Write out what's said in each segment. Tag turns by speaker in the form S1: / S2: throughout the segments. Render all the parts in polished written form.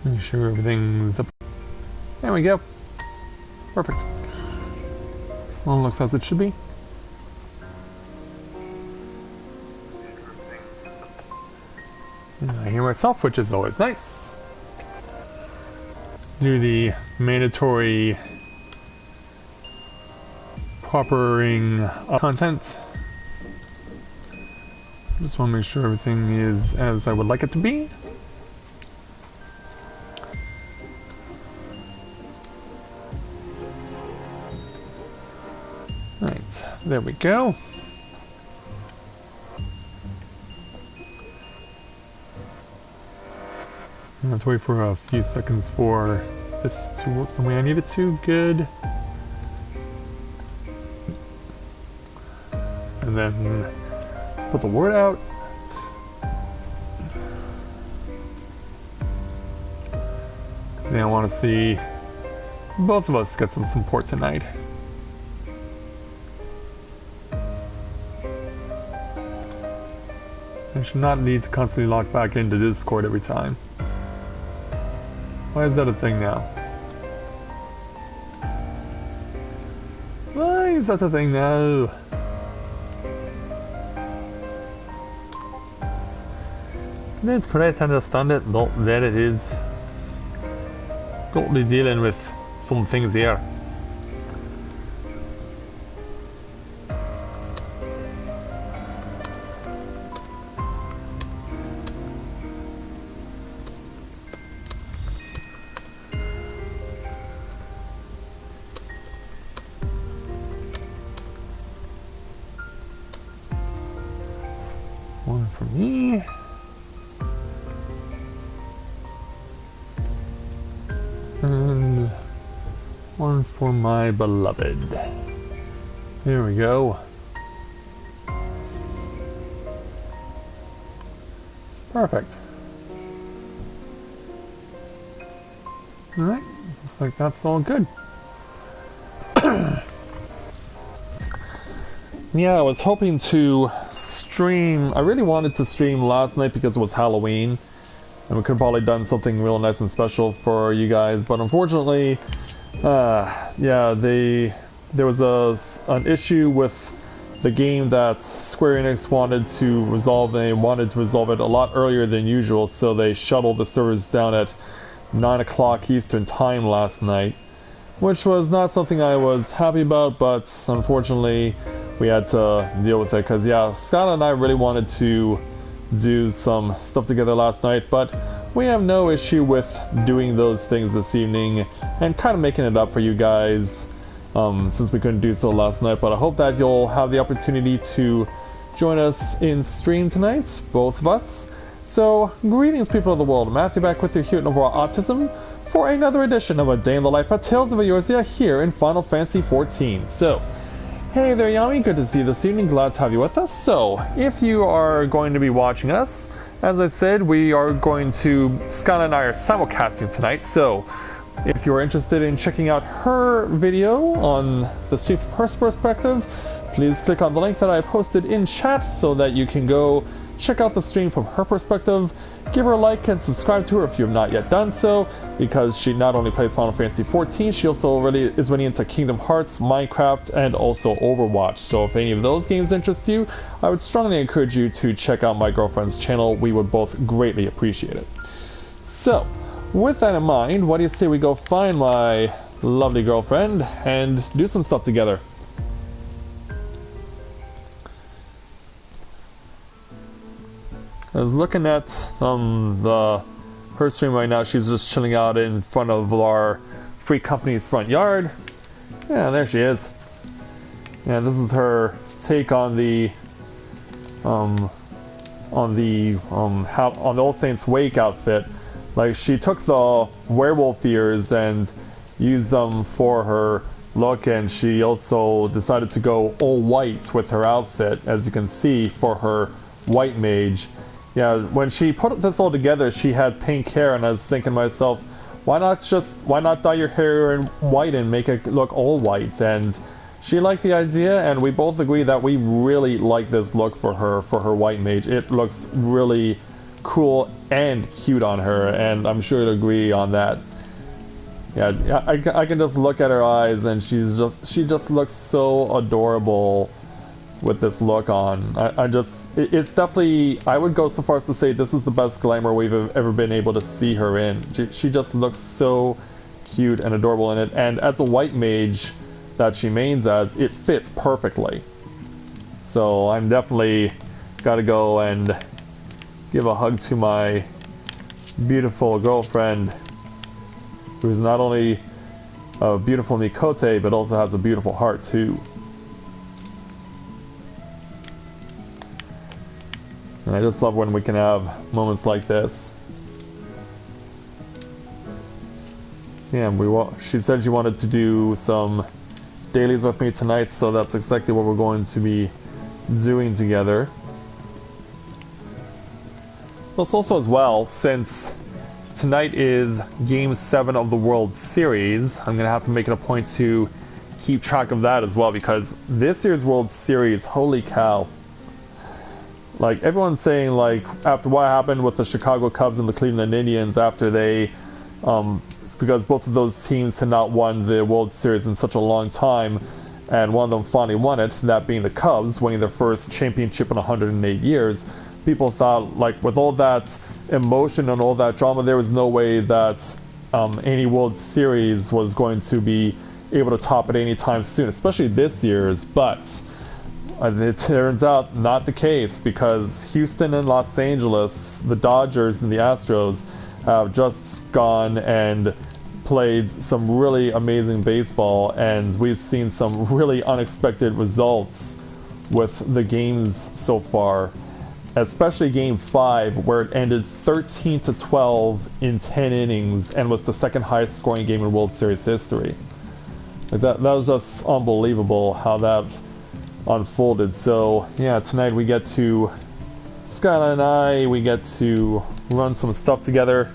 S1: Make sure everything's up. There we go. Perfect. All looks as it should be. And I hear myself, which is always nice. Do the mandatory proppering up content. So just want to make sure everything is as I would like it to be. Right, there we go. I have to wait for a few seconds for this to work the way I need it to. Good. And then put the word out. Because I want to see both of us get some support tonight. I should not need to constantly log back into Discord every time. Why is that a thing now? Why is that a thing now? That's correct, I understand it. No, there it is. Got to be dealing with some things here. One for me. And one for my beloved. There we go. Perfect. Alright, looks like that's all good. Yeah, I was hoping to stream. I really wanted to stream last night because it was Halloween. And we could have probably done something real nice and special for you guys. But unfortunately, yeah, there was an issue with the game that Square Enix wanted to resolve. And they wanted to resolve it a lot earlier than usual. So they shuttled the servers down at 9 o'clock Eastern time last night. Which was not something I was happy about, but unfortunately we had to deal with it. Because yeah, Skyla and I really wanted to do some stuff together last night, but we have no issue with doing those things this evening and kind of making it up for you guys since we couldn't do so last night. But I hope that you'll have the opportunity to join us in stream tonight, both of us. So, greetings people of the world, Matthia back with you here at Novaura Autism for another edition of A Day in the Life of Tales of Eorzea here in Final Fantasy XIV. So, hey there Yami, good to see you this evening, glad to have you with us. So, if you are going to be watching us, as I said, we are going to, Skyla and I are simulcasting tonight, so if you're interested in checking out her video on the stream from her perspective, please click on the link that I posted in chat so that you can go check out the stream from her perspective. Give her a like and subscribe to her if you have not yet done so, because she not only plays Final Fantasy XIV, she also already is really into Kingdom Hearts, Minecraft, and also Overwatch. So if any of those games interest you, I would strongly encourage you to check out my girlfriend's channel. We would both greatly appreciate it. So, with that in mind, what do you say we go find my lovely girlfriend and do some stuff together? I was looking at her stream right now. She's just chilling out in front of our free company's front yard. Yeah, there she is. Yeah, this is her take on the All Saints Wake outfit. Like, she took the werewolf ears and used them for her look, and she also decided to go all white with her outfit, as you can see, for her white mage. Yeah, when she put this all together, she had pink hair, and I was thinking to myself, why not dye your hair in white and make it look all white? And she liked the idea, and we both agree that we really like this look for her white mage. It looks really cool and cute on her, and I'm sure you'll agree on that. Yeah, I can just look at her eyes, and she just looks so adorable with this look on. It's definitely, I would go so far as to say this is the best glamour we've ever been able to see her in. She just looks so cute and adorable in it, and as a white mage that she mains as, it fits perfectly. So I'm definitely gotta go and give a hug to my beautiful girlfriend, who's not only a beautiful Mikote, but also has a beautiful heart too. And I just love when we can have moments like this. Yeah, she said she wanted to do some dailies with me tonight, so that's exactly what we're going to be doing together. Plus also as well, since tonight is Game 7 of the World Series, I'm going to have to make it a point to keep track of that as well, because this year's World Series, holy cow. Like, everyone's saying, like, after what happened with the Chicago Cubs and the Cleveland Indians, after they, because both of those teams had not won the World Series in such a long time, and one of them finally won it, that being the Cubs, winning their first championship in 108 years, people thought, like, with all that emotion and all that drama, there was no way that any World Series was going to be able to top it anytime soon, especially this year's, but it turns out not the case, because Houston and Los Angeles, the Dodgers and the Astros, have just gone and played some really amazing baseball, and we've seen some really unexpected results with the games so far, especially Game 5, where it ended 13-12 in 10 innings and was the second highest scoring game in World Series history. Like that was just unbelievable how that unfolded. So yeah, tonight we get to, Skyla and I, we get to run some stuff together.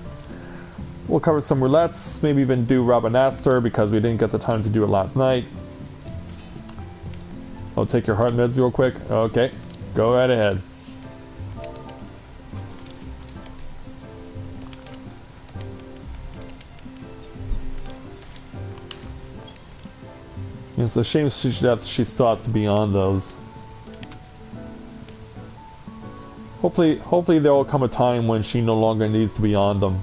S1: We'll cover some roulettes, maybe even do Rabanastor, because we didn't get the time to do it last night. I'll take your heart meds real quick. Okay, go right ahead. It's a shame that she still has to be on those. Hopefully there will come a time when she no longer needs to be on them.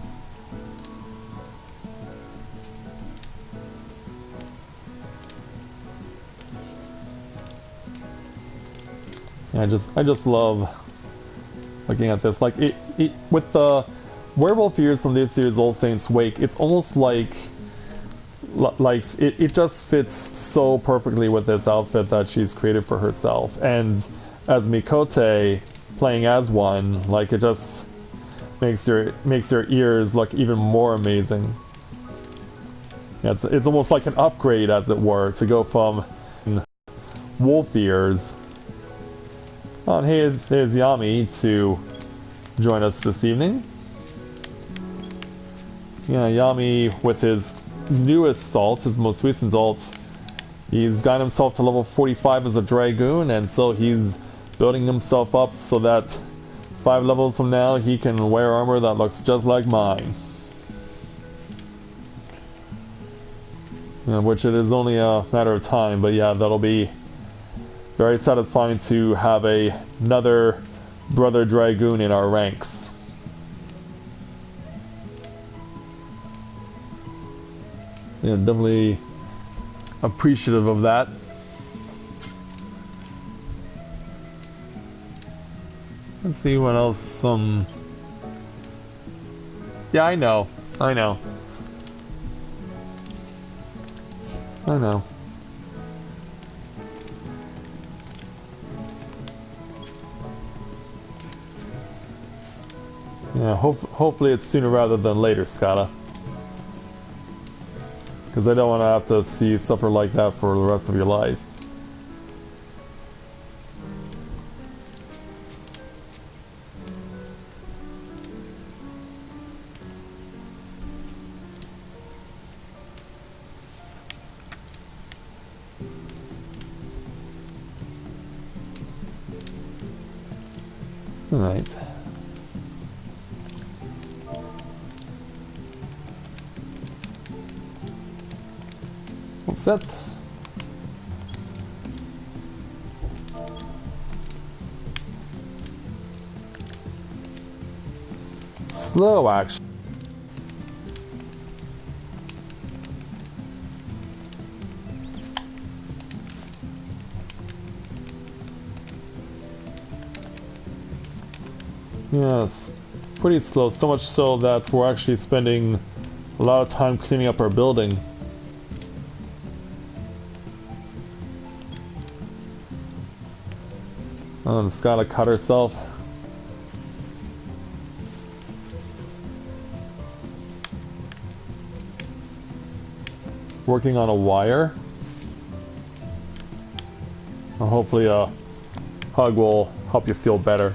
S1: Yeah, I just love looking at this. Like it with the werewolf ears from this year's All Saints Wake, it's almost like it just fits so perfectly with this outfit that she's created for herself. And as Mikote, playing as one, like, it just makes her ears look even more amazing. Yeah, it's almost like an upgrade, as it were, to go from wolf ears. Oh, and hey, there's Yami to join us this evening. Yeah, Yami with his newest alt, his most recent alt, he's gotten himself to level 45 as a Dragoon, and so he's building himself up so that 5 levels from now he can wear armor that looks just like mine. Which it is only a matter of time, but yeah, that'll be very satisfying to have another brother Dragoon in our ranks. Yeah, definitely appreciative of that. Let's see what else. Yeah, I know. Yeah, hopefully it's sooner rather than later, Skyla. Because I don't want to have to see you suffer like that for the rest of your life. Alright. All set. Slow action. Yes, pretty slow, so much so that we're actually spending a lot of time cleaning up our building. And Skyla cut herself. Working on a wire. Well, hopefully a hug will help you feel better.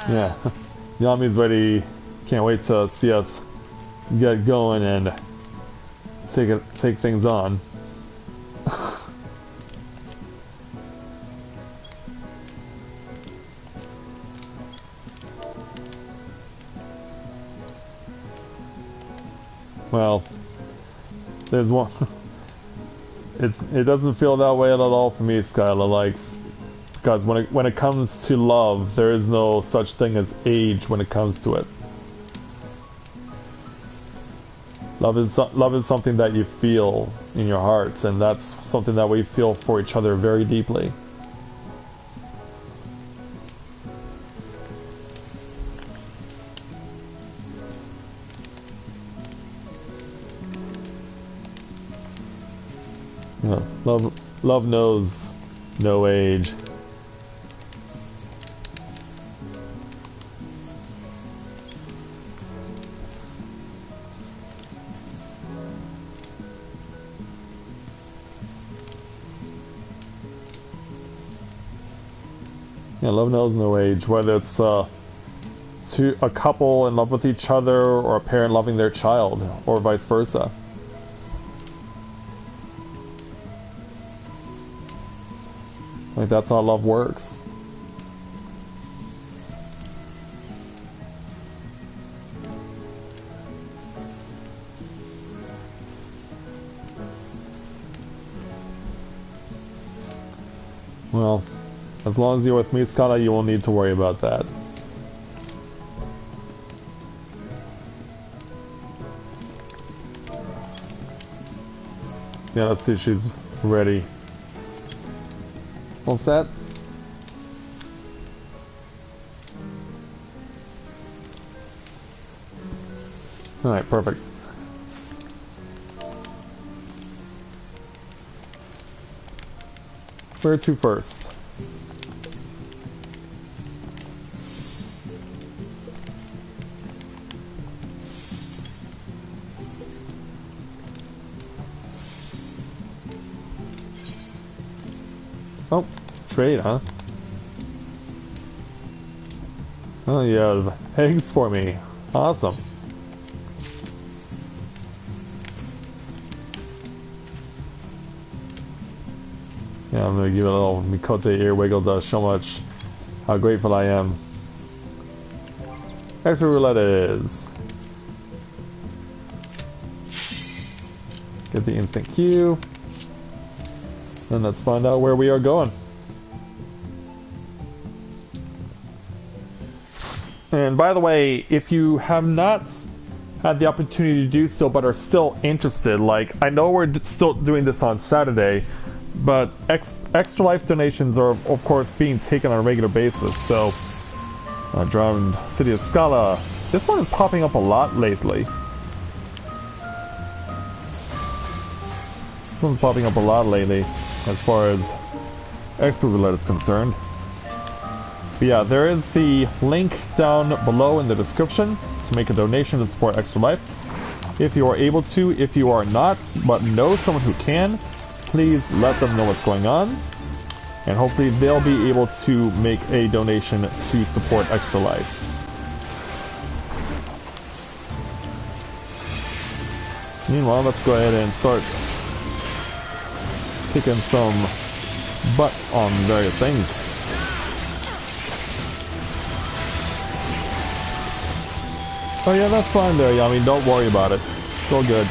S1: Yeah, Yami's ready. Can't wait to see us get going and take things on. Well, there's one. It doesn't feel that way at all for me, Skyla. Like, because when it comes to love, there is no such thing as age when it comes to it. Love is something that you feel in your hearts, and that's something that we feel for each other very deeply. Yeah, love knows no age. Yeah, love knows no age, whether it's a couple in love with each other or a parent loving their child, or vice versa. Like, that's how love works. Well, as long as you're with me, Skyla, you won't need to worry about that. Yeah, let's see if she's ready. All set? Alright, perfect. Where to first? Oh, trade, huh? Oh, you have eggs for me. Awesome. Yeah, I'm gonna give it a little Mikote ear wiggle to show much how grateful I am. Extra roulette it is. Get the instant queue. And let's find out where we are going. And by the way, if you have not had the opportunity to do so but are still interested, like, I know we're still doing this on Saturday, but extra life donations are of course being taken on a regular basis. So Drowned City of Skyla, this one is popping up a lot lately. This one's popping up a lot lately as far as expert roulette is concerned. But yeah, there is the link down below in the description to make a donation to support Extra Life. If you are able to, if you are not, but know someone who can, please let them know what's going on. And hopefully they'll be able to make a donation to support Extra Life. Meanwhile, let's go ahead and start kicking some butt on various things. Oh yeah, that's fine there, Yummy. Don't worry about it. It's all good.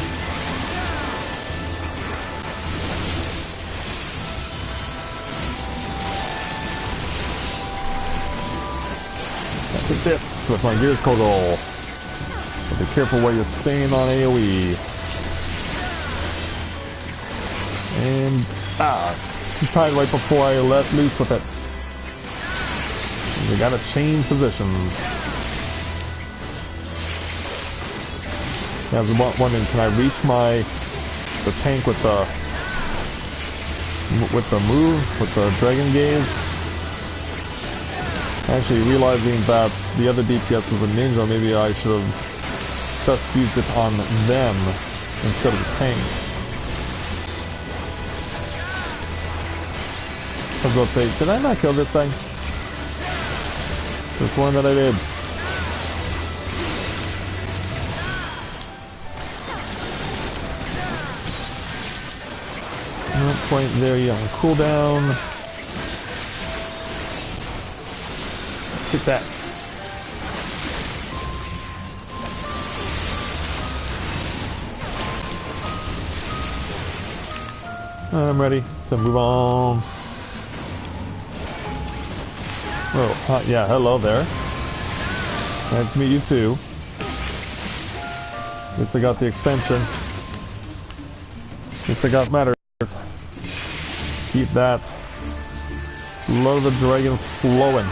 S1: Let's hit this with my gear kogel. So be careful where you're staying on AoE. And he tried right before I let loose with it. We gotta change positions. I was wondering, can I reach the tank with the dragon gaze? Actually, realizing that the other DPS is a ninja, maybe I should have just used it on them instead of the tank. I was about to say, did I not kill this thing? This one that I did. Point there, you on cooldown. Take that. I'm ready to move on. Oh, yeah, hello there. Nice to meet you too. At least I got the extension. At least I got matters. Keep that. Load the dragon flowing.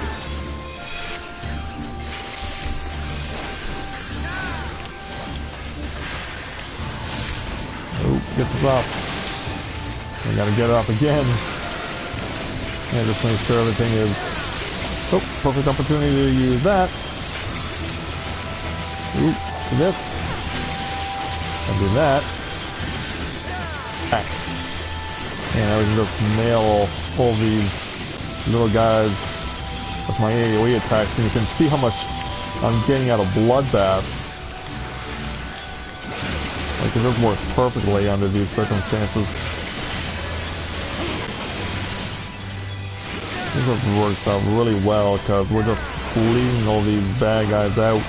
S1: Oh, gets us off. We gotta get it off again. And just make sure everything is... Oh, perfect opportunity to use that. Ooh, do this. And do that. Back. And I can just nail all these little guys with my AoE attacks, and you can see how much I'm getting out of Bloodbath. Like, it just works perfectly under these circumstances. This just works out really well, because we're just bleeding all these bad guys out.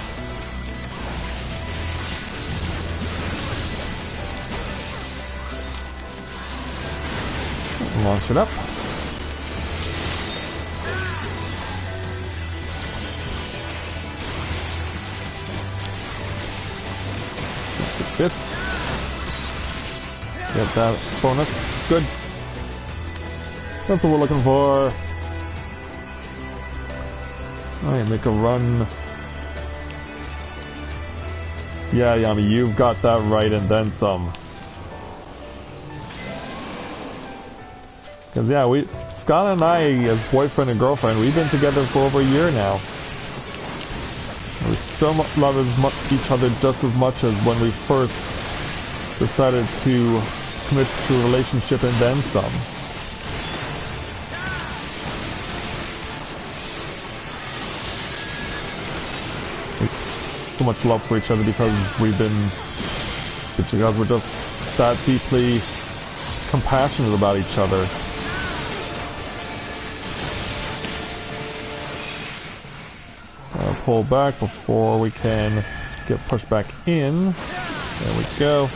S1: Launch it up. Get this. Get that bonus. Good. That's what we're looking for. Alright, make a run. Yeah, Yami, you've got that right and then some. Because, yeah, Skyla and I, as boyfriend and girlfriend, we've been together for over a year now. We still love each other just as much as when we first decided to commit to a relationship and then some. So much love for each other because we're just that deeply compassionate about each other. Pull back before we can get pushed back in. There we go.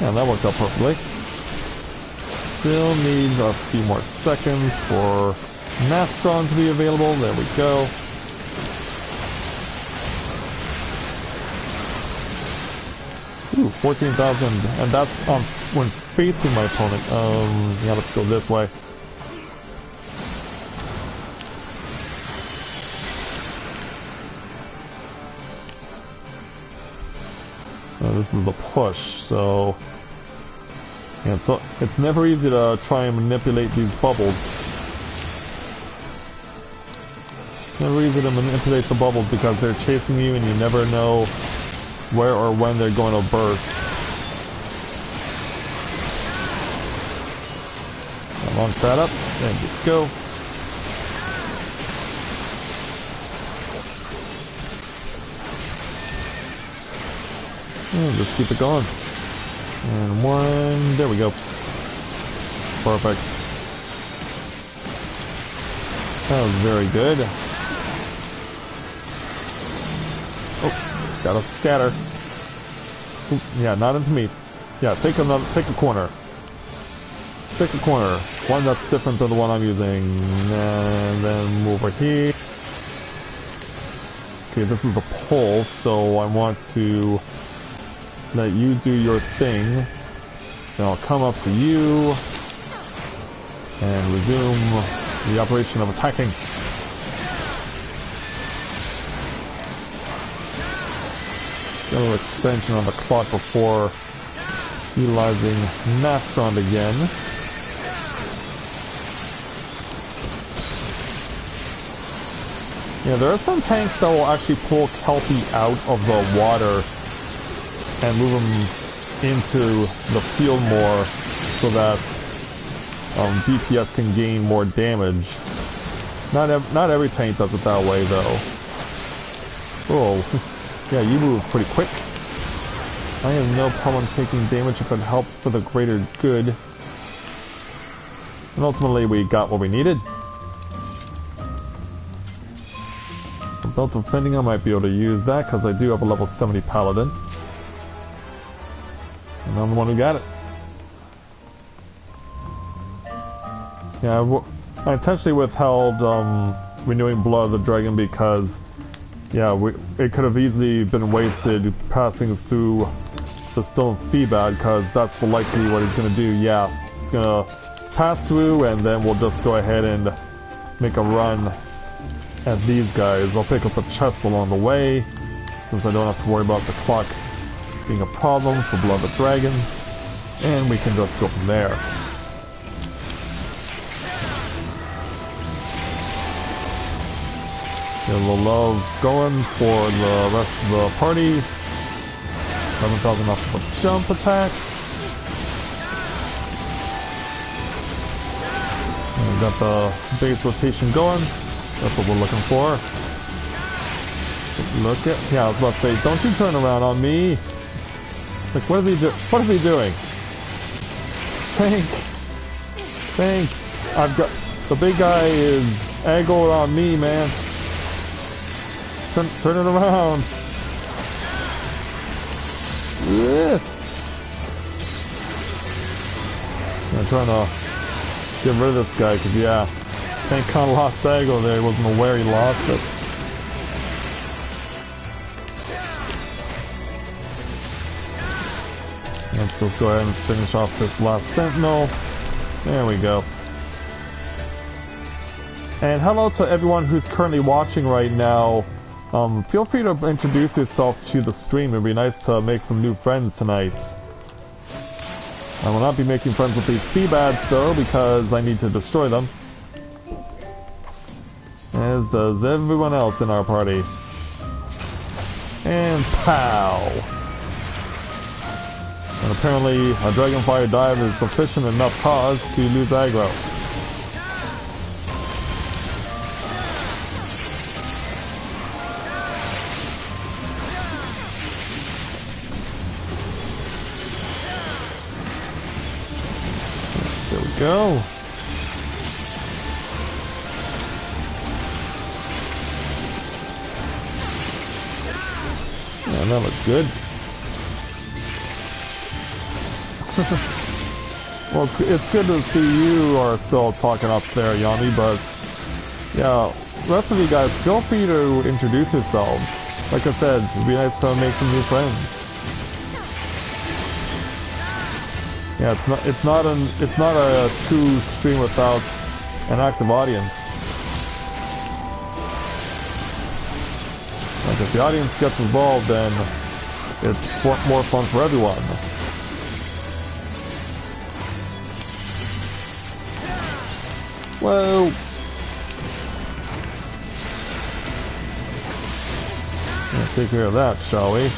S1: And that worked out perfectly. Still needs a few more seconds for Nastron to be available. There we go. Ooh, 14,000. And that's when facing my opponent. Yeah, let's go this way. This is the push, so yeah, it's never easy to try and manipulate these bubbles. Never easy to manipulate the bubbles because they're chasing you and you never know where or when they're going to burst. I'll launch that up, and just go. And just keep it going. And one, there we go. Perfect. That was very good. Oh, gotta scatter. Ooh, yeah, not into me. Yeah, take a corner. Take a corner. One that's different than the one I'm using. And then move over here. Okay, this is the pole, so I want to let you do your thing. Then I'll come up to you and resume the operation of attacking. A little extension on the clock before utilizing Mastron again. Yeah, there are some tanks that will actually pull Kelpie out of the water and move them into the field more so that DPS can gain more damage. Not every tank does it that way though. Oh. Yeah, you move pretty quick. I have no problem taking damage if it helps for the greater good. And ultimately we got what we needed. The belt of fending, I might be able to use that because I do have a level 70 paladin. And I'm the one who got it. Yeah, I intentionally withheld renewing Blood of the Dragon because yeah, it could have easily been wasted passing through the Stone Feedback, because that's likely what he's going to do. Yeah, he's going to pass through, and then we'll just go ahead and make a run at these guys. I'll pick up a chest along the way, since I don't have to worry about the clock being a problem for Blood of the Dragon, and we can just go from there. Get a little love going for the rest of the party. Haven't got enough for a jump attack. And we got the base rotation going. That's what we're looking for. Look at, yeah, I was about to say, don't you turn around on me. Like, what is he doing? What is he doing? Tank. I've got, the big guy is aggroed on me, man. Turn it around. Yeah. I'm trying to get rid of this guy because, yeah, tank kind of lost aggro there. He wasn't aware he lost it. Let's go ahead and finish off this last sentinel. There we go. And hello to everyone who's currently watching right now. Feel free to introduce yourself to the stream. It'd be nice to make some new friends tonight. I will not be making friends with these Feebads though, because I need to destroy them. As does everyone else in our party. And pow! And apparently a Dragonfire dive is sufficient enough cause to lose aggro. Go. Yeah, that looks good. Well, it's good to see you are still talking up there, Yanni, but yeah, the rest of you guys, feel free to introduce yourselves. Like I said, it'd be nice to make some new friends. Yeah, it's not a true stream without an active audience. Like if the audience gets involved, then it's more fun for everyone. Whoa! Let's take care of that, shall we?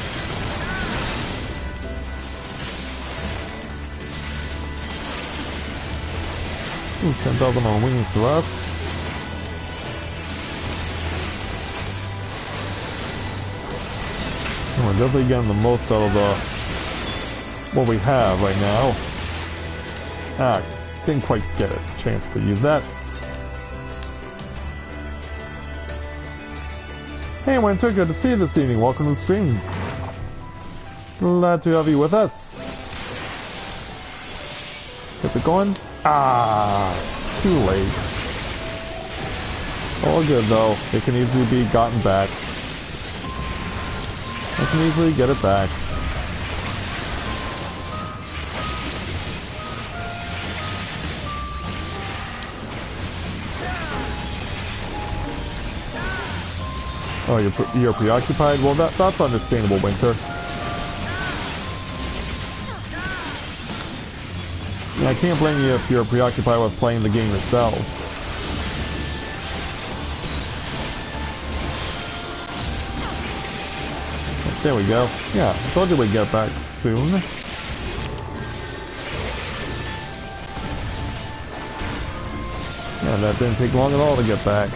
S1: Ooh, 10,000 on wing thrust. We're definitely getting the most out of what we have right now. Ah, didn't quite get a chance to use that. Hey Winter, good to see you this evening. Welcome to the stream. Glad to have you with us. Get it going? Ah, too late. All good though. It can easily be gotten back. I can easily get it back. Oh, you're preoccupied? Well, that's understandable, Winter. Yeah, I can't blame you if you're preoccupied with playing the game yourself. There we go. Yeah, I told you we'd get back soon. Yeah, that didn't take long at all to get back.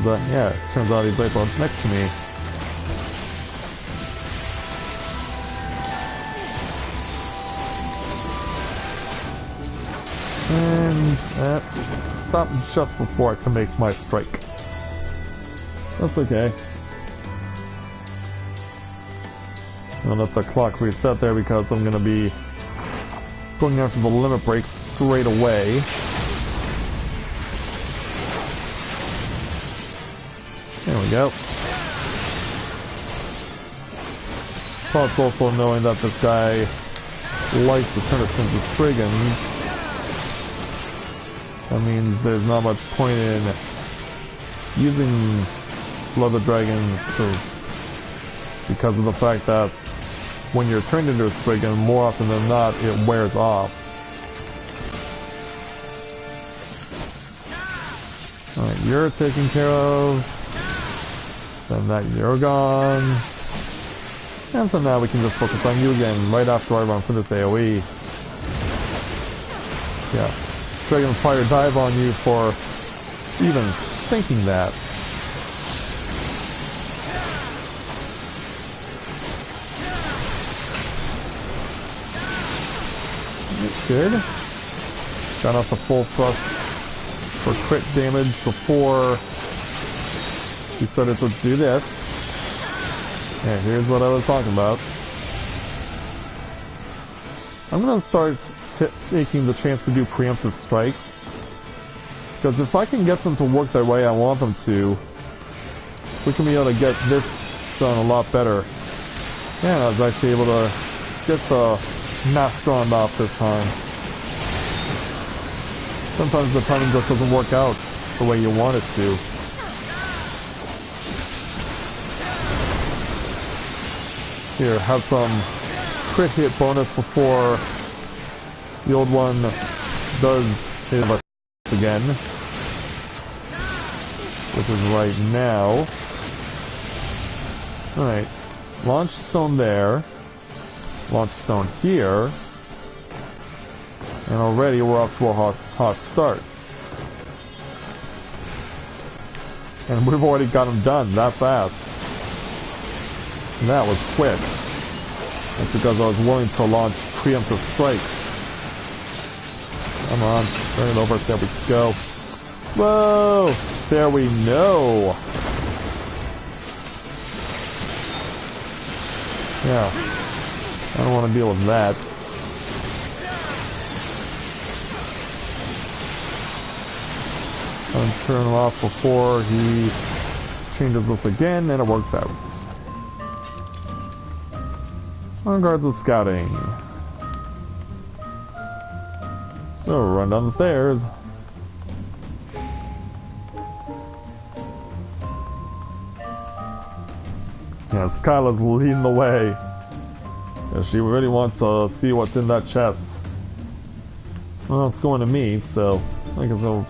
S1: Yeah, it turns out he's right next to me. And stop just before I can make my strike. That's okay. I'll let the clock reset there because I'm gonna be going after the limit break straight away. There we go. Plus also knowing that this guy likes to turn us into Striggans, that means there's not much point in using Leather Dragon because of the fact that when you're turned into a Spriggan, more often than not, it wears off. Alright, you're taken care of. Then that you're gone. And so now we can just focus on you again right after I run for this AoE. Yeah. Dragon Fire dive on you for even thinking that. Good. Got off the full thrust for crit damage before he started to do this. Yeah, here's what I was talking about. I'm gonna start taking the chance to do preemptive strikes, because if I can get them to work the way I want them to, we can be able to get this done a lot better. And I was actually able to get the Mastron off this time. Sometimes the timing just doesn't work out the way you want it to. Here, have some crit hit bonus before the old one does hit us again, which is right now. Alright, launch stone there, launch stone here, and already we're off to a hot start. And we've already got him done that fast. And that was quick. That's because I was willing to launch preemptive strikes. Come on, turn it over. There we go. Whoa! There we know. Yeah. I don't want to deal with that. I'll turn him off before he changes this again, and it works out. On guards with scouting. So run down the stairs. Yeah, Skyla's leading the way. Yeah, she really wants to see what's in that chest. Well, it's going to me, so I guess well,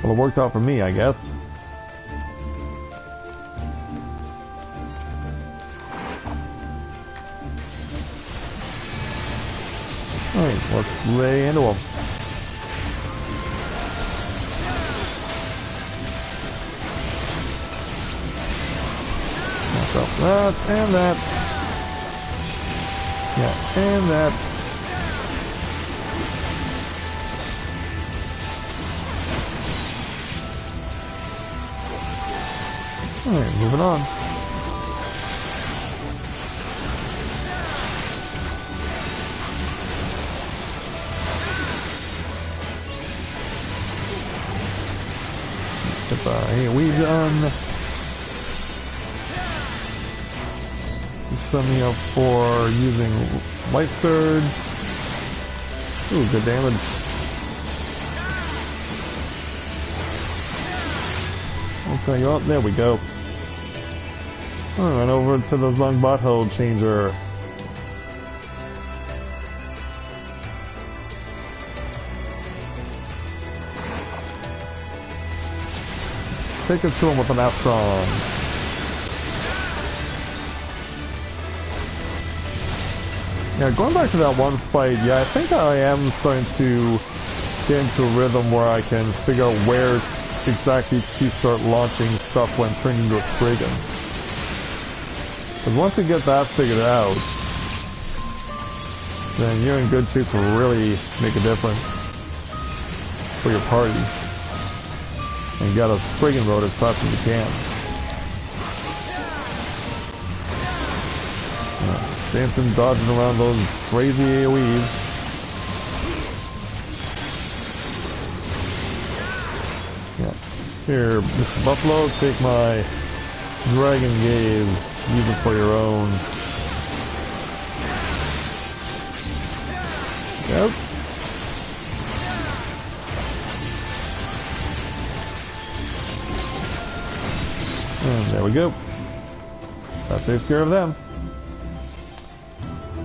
S1: it worked out for me, I guess. Alright, let's lay into him. So that, and that. Yeah, and that. Alright, moving on. Goodbye, we done. Set me up for using Light Surge. Ooh, good damage. Okay, well, there we go. Alright, over to the Zangbato changer. Take it to him with an Astron. Yeah, going back to that one fight, yeah, I think I am starting to get into a rhythm where I can figure out where exactly to start launching stuff when turning into a Spriggan. Because once you get that figured out, then you're in good shape to really make a difference for your party. And get a Spriggan road as fast as you can. Dancing, dodging around those crazy AoEs. Yeah. Here, Mr. Buffalo, take my Dragon Gaze. Use it for your own. Yep. And there we go. That takes care of them.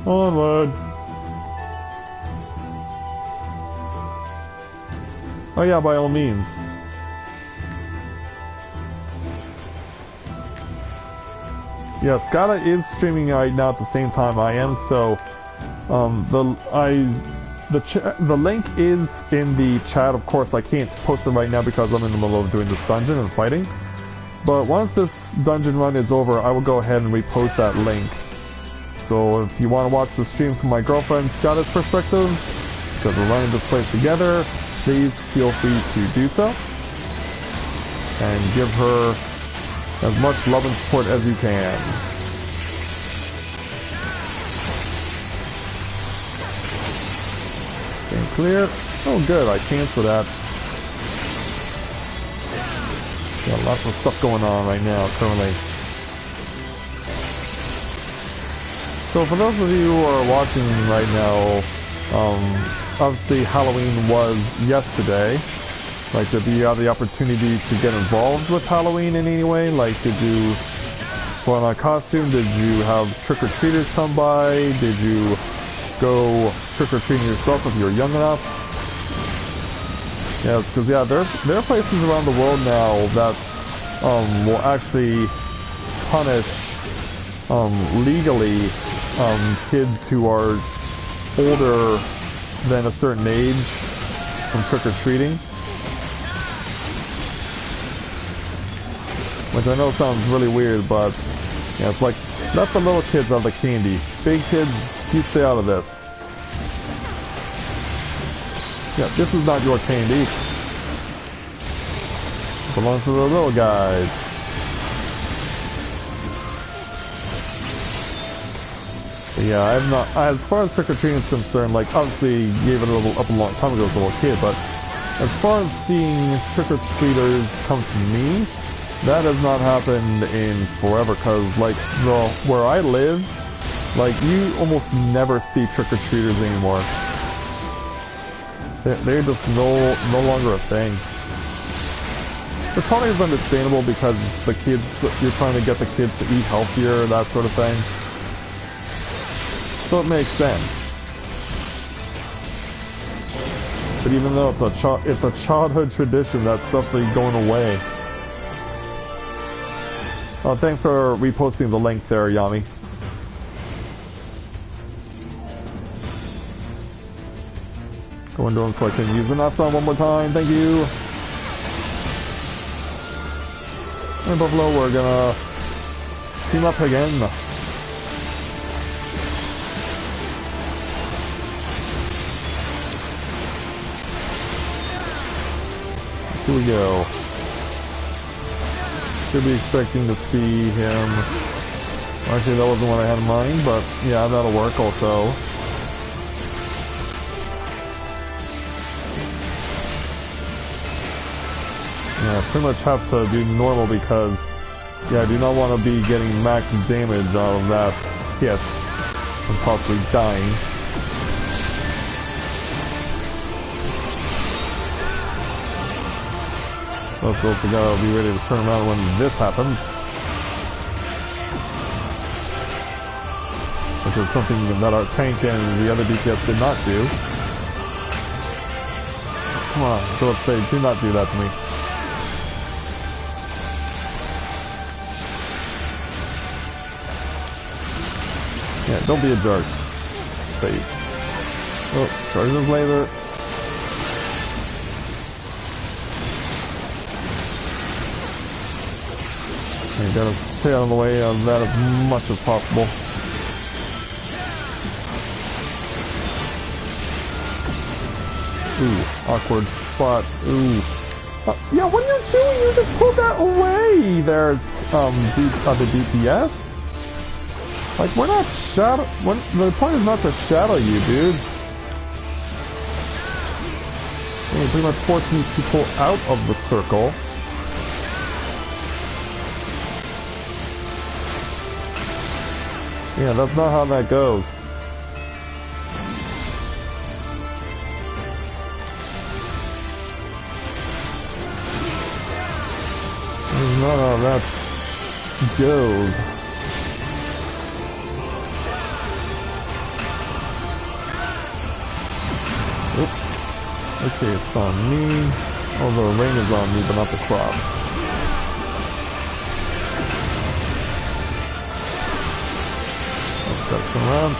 S1: Onward. Oh yeah, by all means. Yeah, Skyla is streaming right now at the same time I am, so the link is in the chat. Of course, I can't post it right now because I'm in the middle of doing this dungeon and fighting. But once this dungeon run is over, I will go ahead and repost that link. So if you want to watch the stream from my girlfriend Skyla's perspective, because we're running this place together, please feel free to do so. And give her as much love and support as you can. Staying clear. Oh good, I cancel that. Got lots of stuff going on right now, currently. So for those of you who are watching right now, obviously Halloween was yesterday. Like, did you have the opportunity to get involved with Halloween in any way? Like, did you put on a costume? Did you have trick-or-treaters come by? Did you go trick-or-treating yourself if you were young enough? Yeah, because yeah, there are places around the world now that will actually punish legally kids who are older than a certain age from trick-or-treating. Which I know sounds really weird, but yeah, it's like, let the little kids have the candy. Big kids, you stay out of this. Yeah, this is not your candy. It belongs to the little guys. But yeah, I've not, as far as trick-or-treating is concerned, like, obviously gave it a long time ago as a little kid, but as far as seeing trick-or-treaters come to me, that has not happened in forever, because, like, where I live, like, you almost never see trick-or-treaters anymore. They're just no longer a thing. Which probably is understandable because the kids, you're trying to get the kids to eat healthier, that sort of thing. So it makes sense. But even though it's a childhood tradition, that's definitely going away. Oh, thanks for reposting the link there, Yami. Go into him so I can use the knot stun one more time. Thank you. And Buffalo, we're gonna team up again. Here we go. Should be expecting to see him. Actually, that wasn't what I had in mind, but yeah, that'll work also. Yeah, I pretty much have to do normal because, yeah, I do not want to be getting max damage out of that hit and possibly dying. Also gotta be ready to turn around when this happens. Which is something that our tank and the other DPS did not do. Come on, Philip, say, do not do that to me. Yeah, don't be a jerk. Save. Oh, charge this laser. You gotta stay out of the way of that as much as possible. Ooh, awkward spot. Ooh. Yeah, what are you doing? You just pulled that away there, the DPS. Like, we're not shadow. The point is not to shadow you, dude. You pretty much forced me to pull out of the circle. Yeah, that's not how that goes. That's not how that goes. Oops. Okay, it's on me. Although the rain is on me, but not the crop. Let's come around.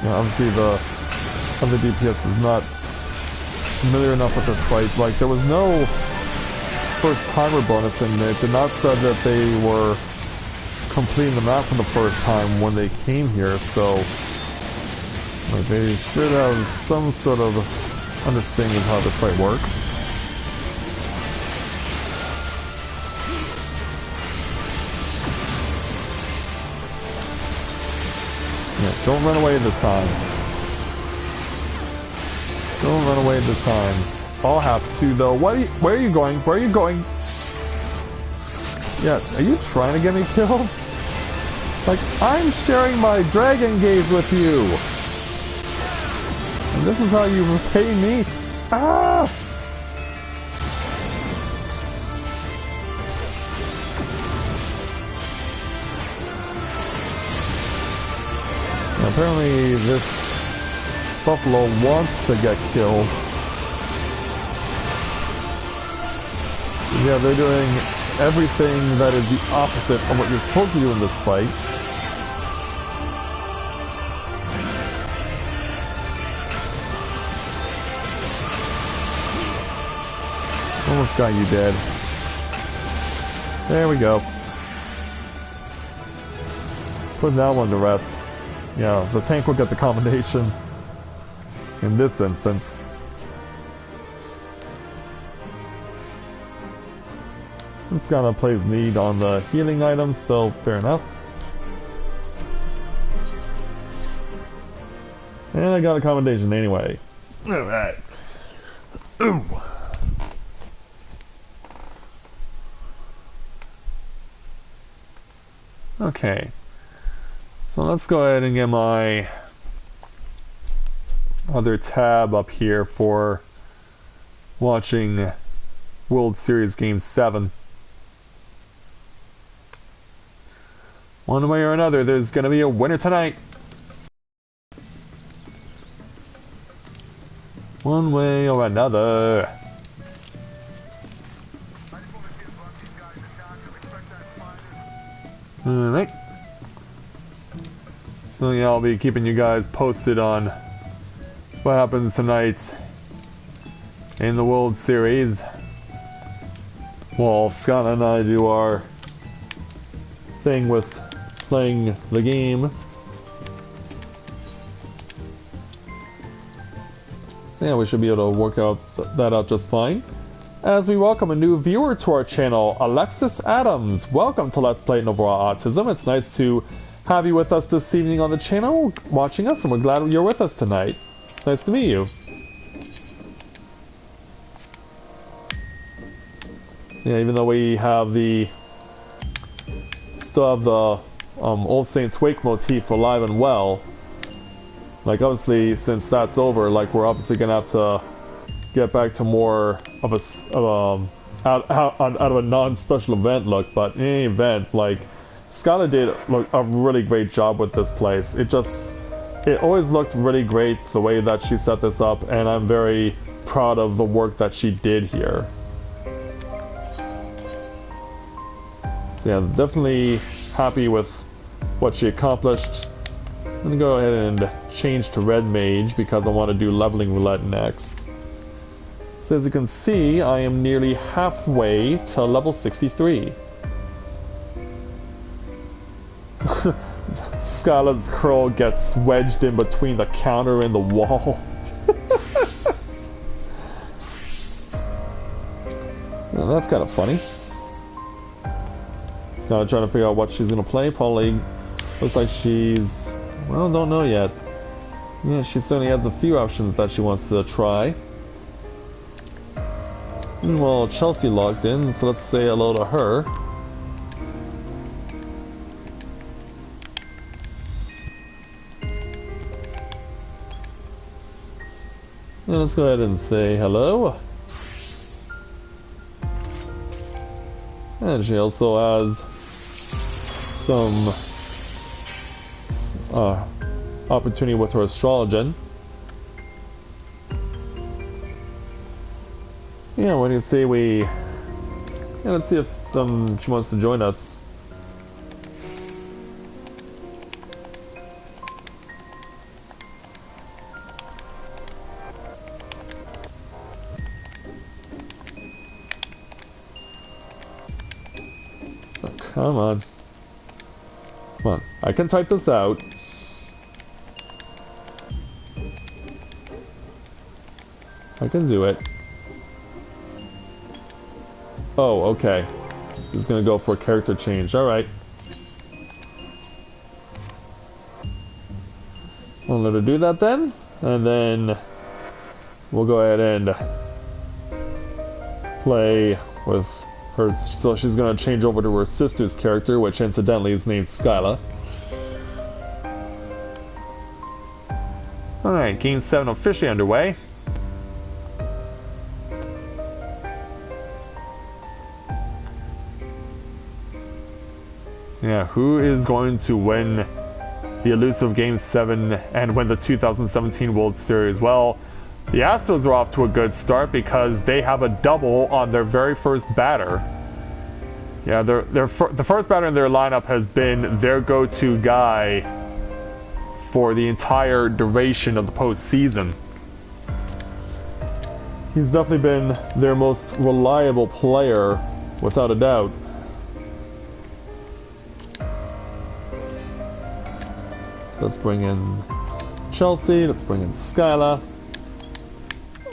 S1: Yeah, obviously the other DPS is not familiar enough with this fight. Like, there was no first timer bonus in it. It did not say that they were completing the map for the first time when they came here, so like, they should have some sort of understanding of how this fight works. Yeah, don't run away this time. Don't run away this time. I'll have to though. Where are you going? Where are you going? Yeah, are you trying to get me killed? Like, I'm sharing my dragon gaze with you! And this is how you repay me? Ah! And apparently this buffalo wants to get killed. Yeah, they're doing everything that is the opposite of what you're supposed to do in this fight. Almost got you dead. There we go. Put that one to rest. Yeah, the tank will get the combination in this instance. This kind of plays need on the healing items, so fair enough. And I got a commendation anyway. Alright. Ooh. Okay. So let's go ahead and get my other tab up here for watching World Series Game 7. One way or another, there's going to be a winner tonight. One way or another. Alright. So yeah, I'll be keeping you guys posted on what happens tonight in the World Series. While Skyla and I do our thing with playing the game. So yeah, we should be able to work that out just fine. As we welcome a new viewer to our channel, Alexis Adams. Welcome to Let's Play Novaura Autism. It's nice to have you with us this evening on the channel, watching us, and we're glad you're with us tonight. It's nice to meet you. Yeah, even though we have still have the Old Saints Wake motif alive and well, like obviously since that's over, like we're obviously gonna have to get back to more of out of a non-special event look. But in any event, like Skyla did a really great job with this place. It always looked really great the way that she set this up, and I'm very proud of the work that she did here. So yeah, definitely happy with what she accomplished. I'm gonna go ahead and change to Red Mage because I want to do Leveling Roulette next. So as you can see, I am nearly halfway to level 63. Skyla's curl gets wedged in between the counter and the wall. Well, that's kind of funny. Now trying to figure out what she's gonna play. Probably looks like she's, well, don't know yet. Yeah, she certainly has a few options that she wants to try. Well, Chelsea logged in, so let's say hello to her. And let's go ahead and say hello. And she also has some opportunity with her astrologian. Yeah, what do you say we... Yeah, let's see if she wants to join us. Oh, come on. Come on, I can type this out. I can do it. Oh, okay. This is gonna go for character change. Alright. I'll let her do that then. And then we'll go ahead and play with her. So she's gonna change over to her sister's character, which incidentally is named Skyla. Alright, Game 7 officially underway. Yeah, who is going to win the elusive Game 7 and win the 2017 World Series? Well, the Astros are off to a good start because they have a double on their very first batter. Yeah, the first batter in their lineup has been their go-to guy for the entire duration of the postseason. He's definitely been their most reliable player, without a doubt. Let's bring in Chelsea. Let's bring in Skyla.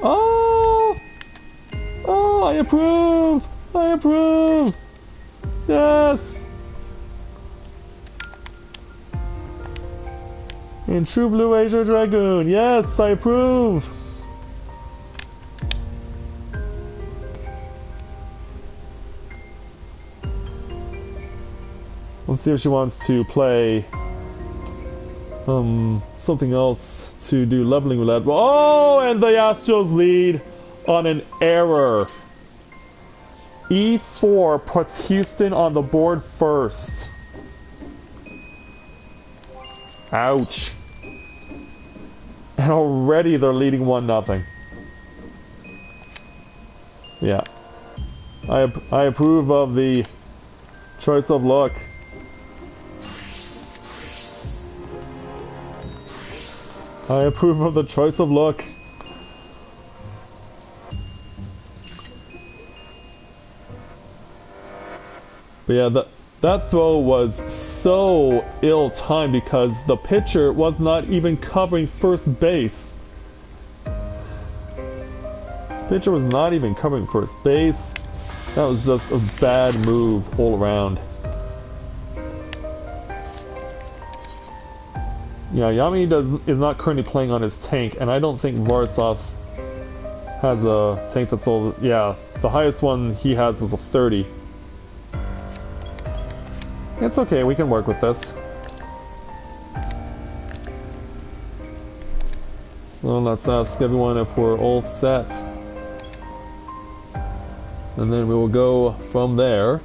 S1: Oh! Oh, I approve! I approve! Yes! In True Blue Azure Dragoon. Yes, I approve! Let's see if she wants to play something else to do Leveling Roulette. Oh, and the Astros lead on an error. E4 puts Houston on the board first. Ouch. And already they're leading 1-0. Yeah. I approve of the choice of luck. I approve of the choice of look. But yeah, that throw was so ill-timed because the pitcher was not even covering first base. Pitcher was not even covering first base. That was just a bad move all around. Yeah, Yami is not currently playing on his tank, and I don't think Varsov has a tank that's all... Yeah, the highest one he has is a 30. It's okay, we can work with this. So let's ask everyone if we're all set. And then we will go from there.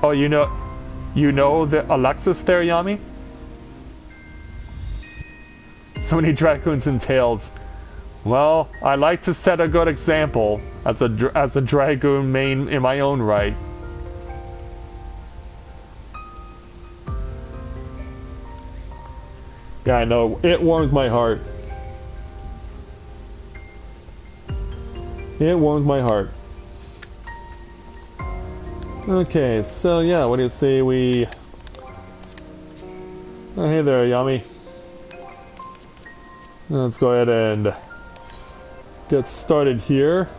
S1: Oh, you know the Alexis there, Yami? So many dragoons and tails. Well, I like to set a good example as a dragoon main in my own right. Yeah, I know. It warms my heart. It warms my heart. Okay, so yeah, what do you say we... Oh, hey there, Yami. Let's go ahead and get started here.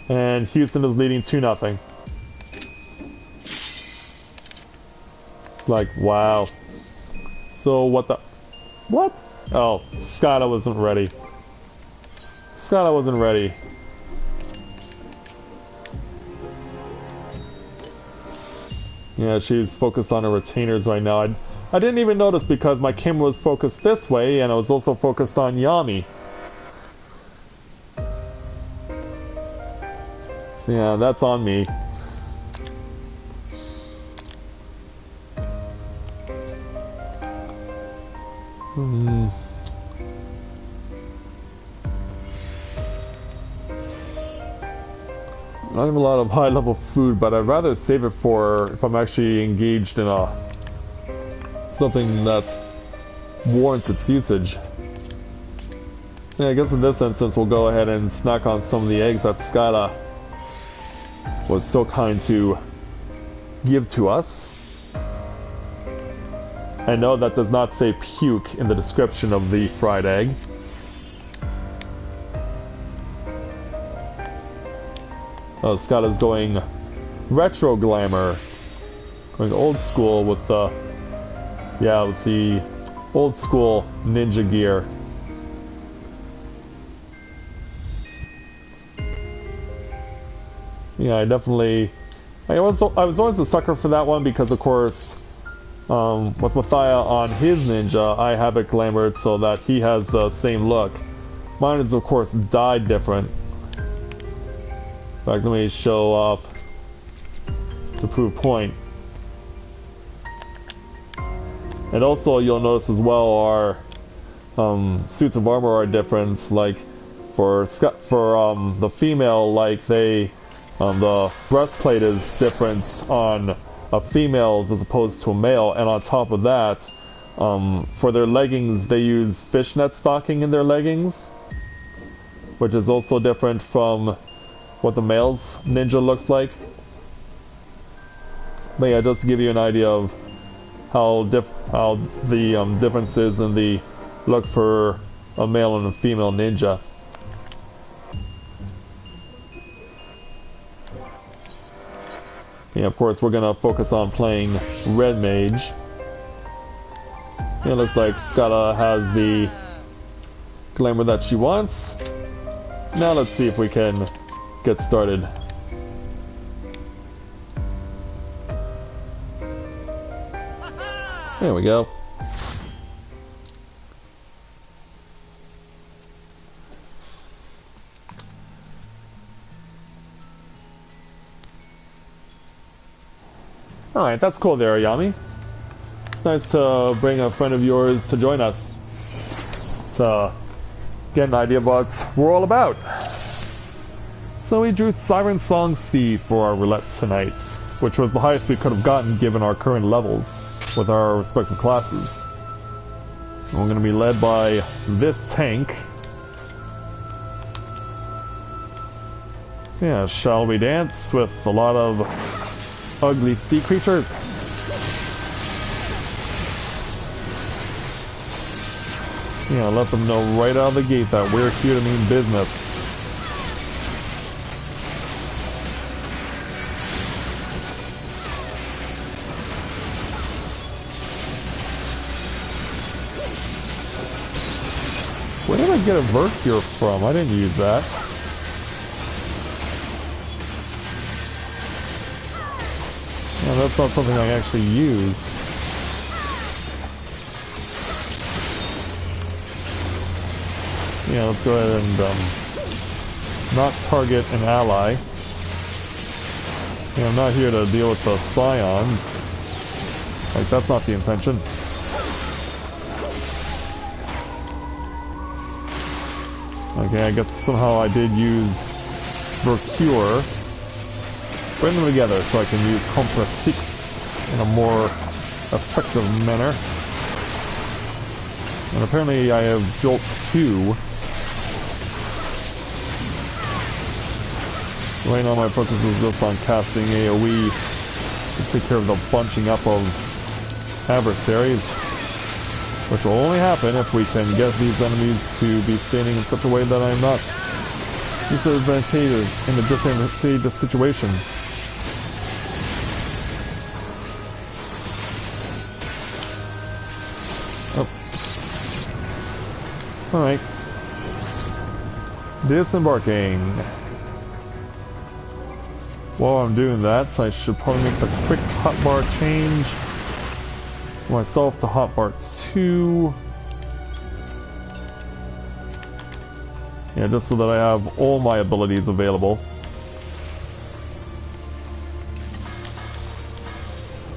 S1: And Houston is leading 2-0. It's like, wow. So what the... What? Oh, Skyla wasn't ready. Skyla wasn't ready. Yeah, she's focused on her retainers right now. I didn't even notice because my camera was focused this way and I was also focused on Yami. So yeah, that's on me. I have a lot of high-level food, but I'd rather save it for if I'm actually engaged in something that warrants its usage. Yeah, I guess in this instance we'll go ahead and snack on some of the eggs that Skyla was so kind to give to us. I know that does not say puke in the description of the fried egg. Oh, Skyla's going retro glamour. Going old school with the... Yeah, with the old school ninja gear. Yeah, I definitely... I was always a sucker for that one because, of course, with Matthia on his ninja, I have it glamored so that he has the same look. Mine is, of course, dyed different. In fact, let me show off to prove point. And also, you'll notice as well, our suits of armor are different. Like for the female, like the breastplate is different on females as opposed to a male. And on top of that, for their leggings, they use fishnet stocking in their leggings, which is also different from what the male's ninja looks like. But yeah, just to give you an idea of how the differences in the look for a male and a female ninja. Yeah, of course we're gonna focus on playing Red Mage. It looks like Skyla has the glamour that she wants. Now let's see if we can get started. There we go. Alright, that's cool there, Yami. It's nice to bring a friend of yours to join us. It's get an idea of what we're all about. So we drew Siren Song C for our roulette tonight, which was the highest we could have gotten given our current levels with our respective classes. And we're going to be led by this tank. Yeah, shall we dance with a lot of ugly sea creatures? Yeah, let them know right out of the gate that we're here to mean business. Where did I get a Vercure from? I didn't use that. Yeah, that's not something I actually use. Yeah, let's go ahead and not target an ally. Yeah, I'm not here to deal with the Scions. Like, that's not the intention. Okay, I guess somehow I did use Vercure. Bring them together so I can use Contra 6 in a more effective manner. And apparently I have Jolt 2. Right now my focus is just on casting AoE to take care of the bunching up of adversaries, which will only happen if we can get these enemies to be standing in such a way that I'm not disadvantaged in a disadvantageous situation. Oh. Alright. Disembarking. While I'm doing that, I should probably make the quick hotbar change myself to hotbar 2. Yeah, just so that I have all my abilities available.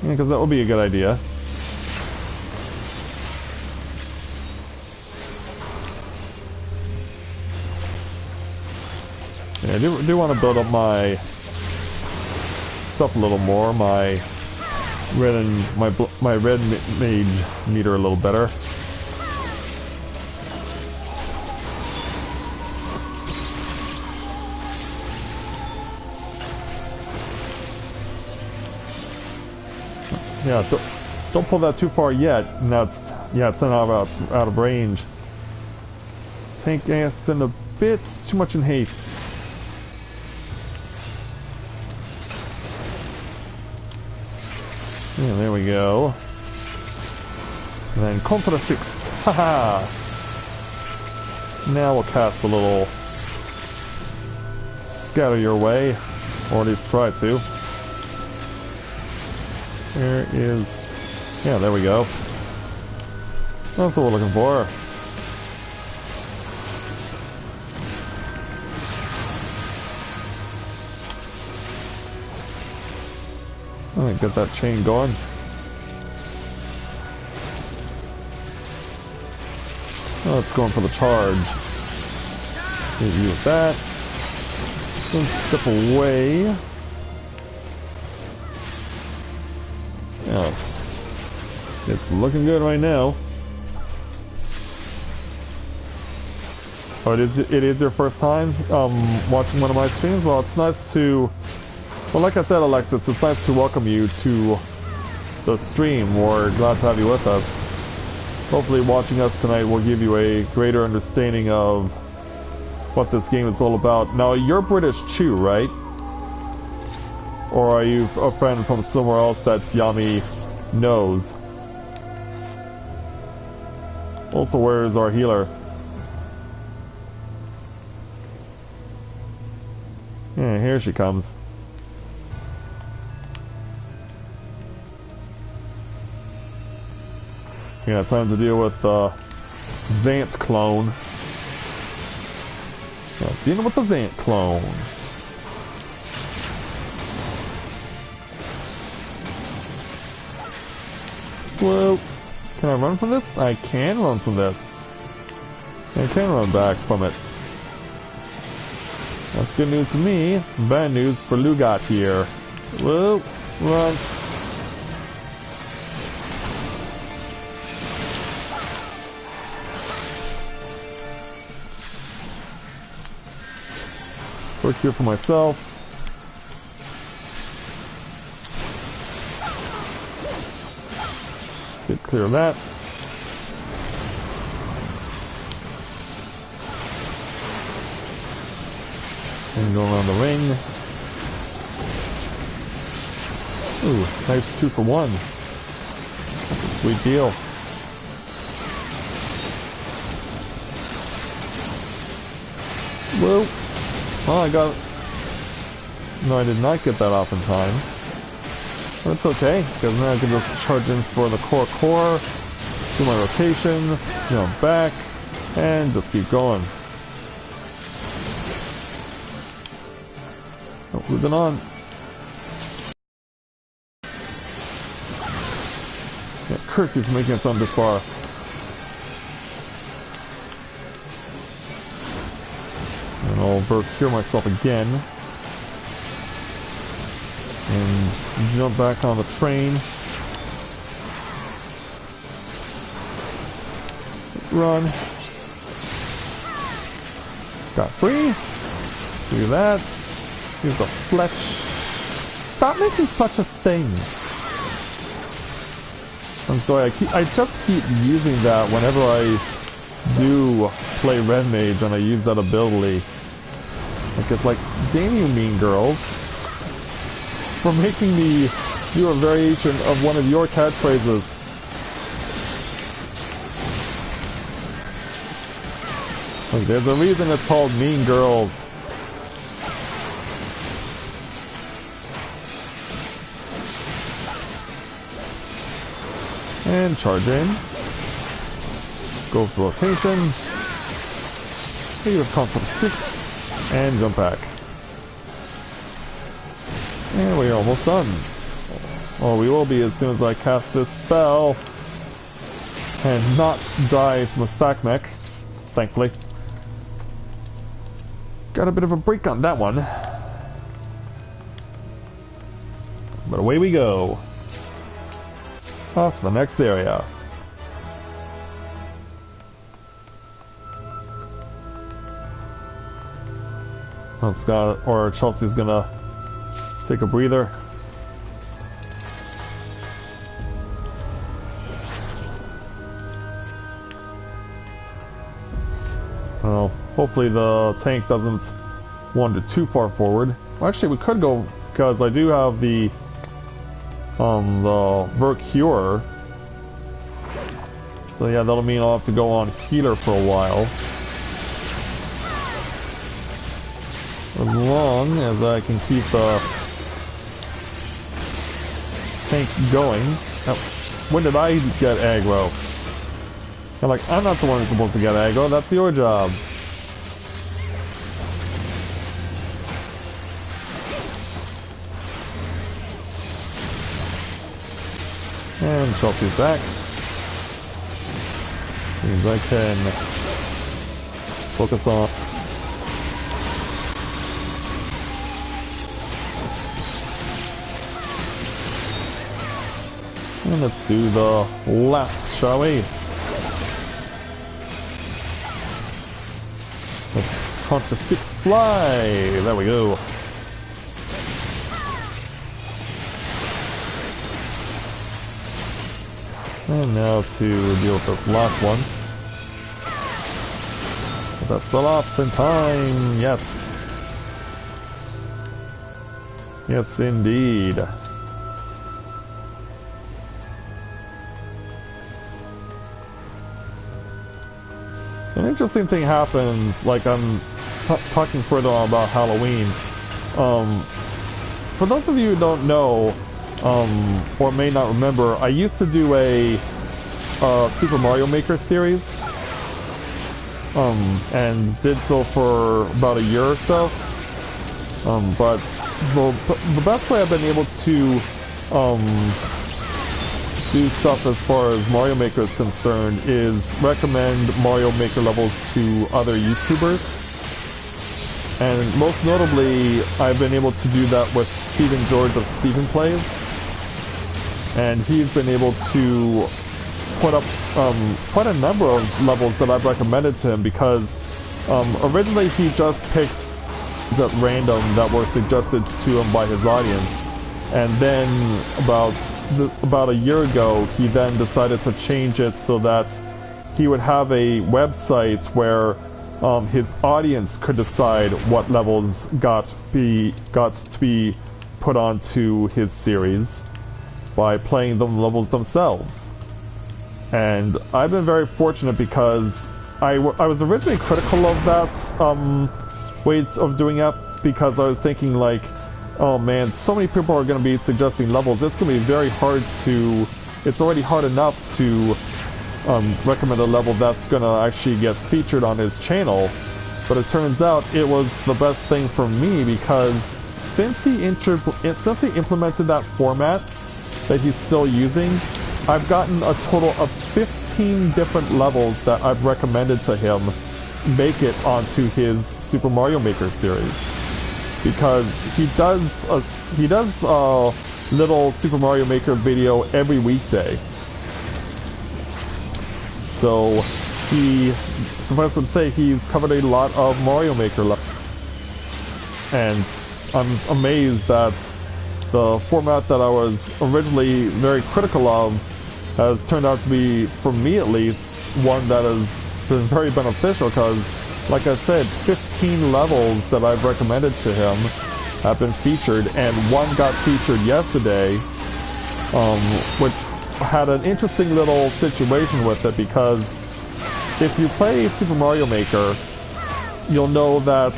S1: Yeah, because that would be a good idea. Yeah, I do want to build up my stuff a little more. My red and my red mage meter a little better. Yeah, don't pull that too far yet. Now it's not out of range. Tank gets in a bit too much in haste. Yeah, there we go. And then Contra 6. Haha! Now we'll cast a little scatter your way, or at least try to. There is... yeah, there we go. That's what we're looking for. Alright, get that chain going. Oh, it's going for the charge. Use that. Then step away. Yeah. It's looking good right now. Oh, it is your first time watching one of my streams? Well, it's nice to... well, like I said, Alexis, it's nice to welcome you to the stream. We're glad to have you with us. Hopefully watching us tonight will give you a greater understanding of what this game is all about. Now, you're British too, right? Or are you a friend from somewhere else that Yami knows? Also, where is our healer? Yeah, here she comes. Yeah, time to deal with Zant clone. Yeah, dealing with the Zant clone. Whoa. Can I run from this? I can run from this. I can run back from it. That's good news for me. Bad news for Lugat here. Whoa, run. Work here for myself. Get clear of that. And go around the ring. Ooh, nice 2 for 1. That's a sweet deal. Whoa. Oh, I got... No, I did not get that off in time. But it's okay, because now I can just charge in for the core, do my rotation, jump back, and just keep going. Oh, who's it on? Yeah, curse you for making it sound this far. And I'll cure myself again. And jump back on the train. Run. Got free. Do that. Use the fletch. Stop making such a thing. I'm sorry, I just keep using that whenever I do play Red Mage and I use that ability. Like, it's like, damn you mean girls, for making me do a variation of one of your catchphrases. Like, there's a reason it's called Mean Girls. And charge in. Go for rotation. Maybe with comfort 6. And jump back. And we're almost done. Or we will be as soon as I cast this spell. And not die from a stack mech. Thankfully. Got a bit of a break on that one. But away we go. Off to the next area. Oh, Scott or Chelsea's gonna take a breather. Well, hopefully the tank doesn't wander too far forward. Well, actually, we could go because I do have the Cure. So yeah, that'll mean I'll have to go on healer for a while. As long as I can keep the tank going. Now, when did I get aggro? I'm like, I'm not the one who's supposed to get aggro, that's your job. And Chelsea's back. Means I can focus on. And let's do the last, shall we? Let's count to 6 fly. There we go. And now to deal with this last one. That's the last in time, yes. Yes, indeed. An interesting thing happens, like I'm talking further on about Halloween. For those of you who don't know, or may not remember, I used to do a Super Mario Maker series, and did so for about a year or so. But the best way I've been able to do stuff as far as Mario Maker is concerned is recommend Mario Maker levels to other YouTubers. And most notably, I've been able to do that with Stephen George of Stephen Plays. And he's been able to put up quite a number of levels that I've recommended to him, because originally he just picked at random that were suggested to him by his audience. And then about a year ago, he then decided to change it so that he would have a website where his audience could decide what levels got to be put onto his series by playing the levels themselves. And I've been very fortunate, because I was originally critical of that way of doing it, because I was thinking like, oh man, so many people are going to be suggesting levels, it's going to be very hard to, it's already hard enough to recommend a level that's going to actually get featured on his channel. But it turns out it was the best thing for me, because since he implemented that format that he's still using, I've gotten a total of 15 different levels that I've recommended to him make it onto his Super Mario Maker series. Because he does a little Super Mario Maker video every weekday. So suffice to say, he's covered a lot of Mario Maker levels. And I'm amazed that the format that I was originally very critical of has turned out to be, for me at least, one that has been very beneficial, because, like I said, 15 levels that I've recommended to him have been featured, and one got featured yesterday, which had an interesting little situation with it, because if you play Super Mario Maker, you'll know that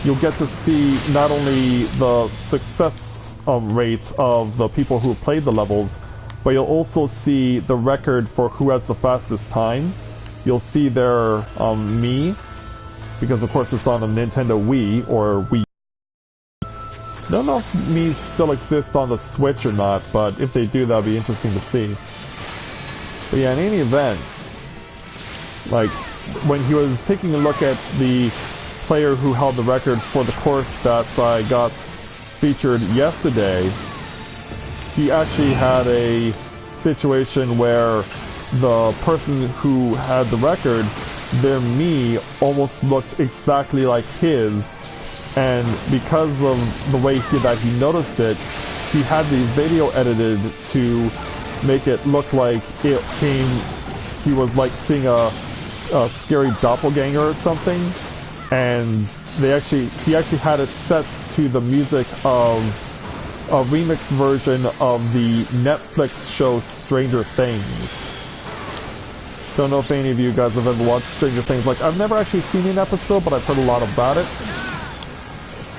S1: you'll get to see not only the success rate of the people who played the levels, but you'll also see the record for who has the fastest time. You'll see their Mii, because of course it's on a Nintendo Wii or Wii. I don't know if Mii's still exist on the Switch or not, but if they do, that'd be interesting to see. But yeah, in any event, like, when he was taking a look at the player who held the record for the course that I got featured yesterday, he actually had a situation where the person who had the record, their Mii almost looked exactly like his, and because of the way that he noticed it, he had the video edited to make it look like he was like seeing a scary doppelganger or something. And he actually had it set to the music of a remixed version of the Netflix show Stranger Things. Don't know if any of you guys have ever watched Stranger Things. Like, I've never actually seen an episode, but I've heard a lot about it.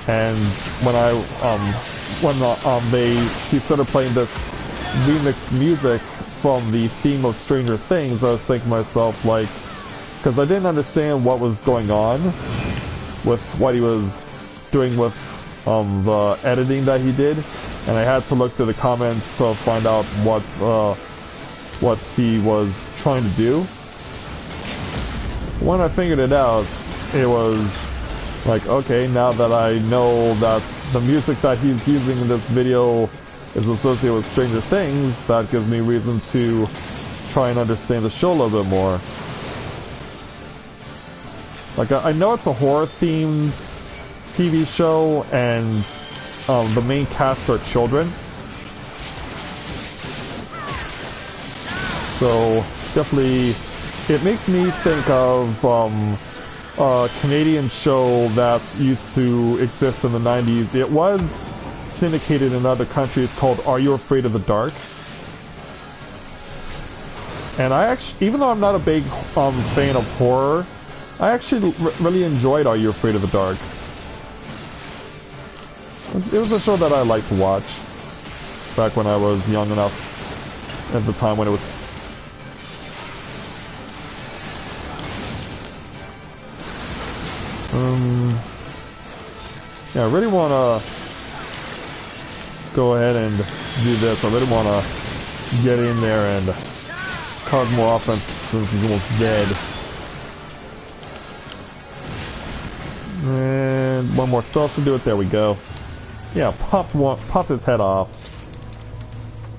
S1: And when he started playing this remixed music from the theme of Stranger Things, I was thinking to myself, like, because I didn't understand what was going on with what he was doing with the editing that he did, and I had to look through the comments to find out what he was trying to do. When I figured it out, it was like, okay, now that I know that the music that he's using in this video is associated with Stranger Things, that gives me reason to try and understand the show a little bit more. Like, I know it's a horror-themed TV show, and the main cast are children. So, definitely, it makes me think of a Canadian show that used to exist in the 90s. It was syndicated in other countries, called Are You Afraid of the Dark? And I actually, even though I'm not a big fan of horror, I actually really enjoyed Are You Afraid of the Dark? It was a show that I liked to watch back when I was young enough, at the time when it was... yeah, I really want to go ahead and do this. I really want to get in there and cause more offense since he's almost dead. And one more spell to do it. There we go. Yeah, popped his head off.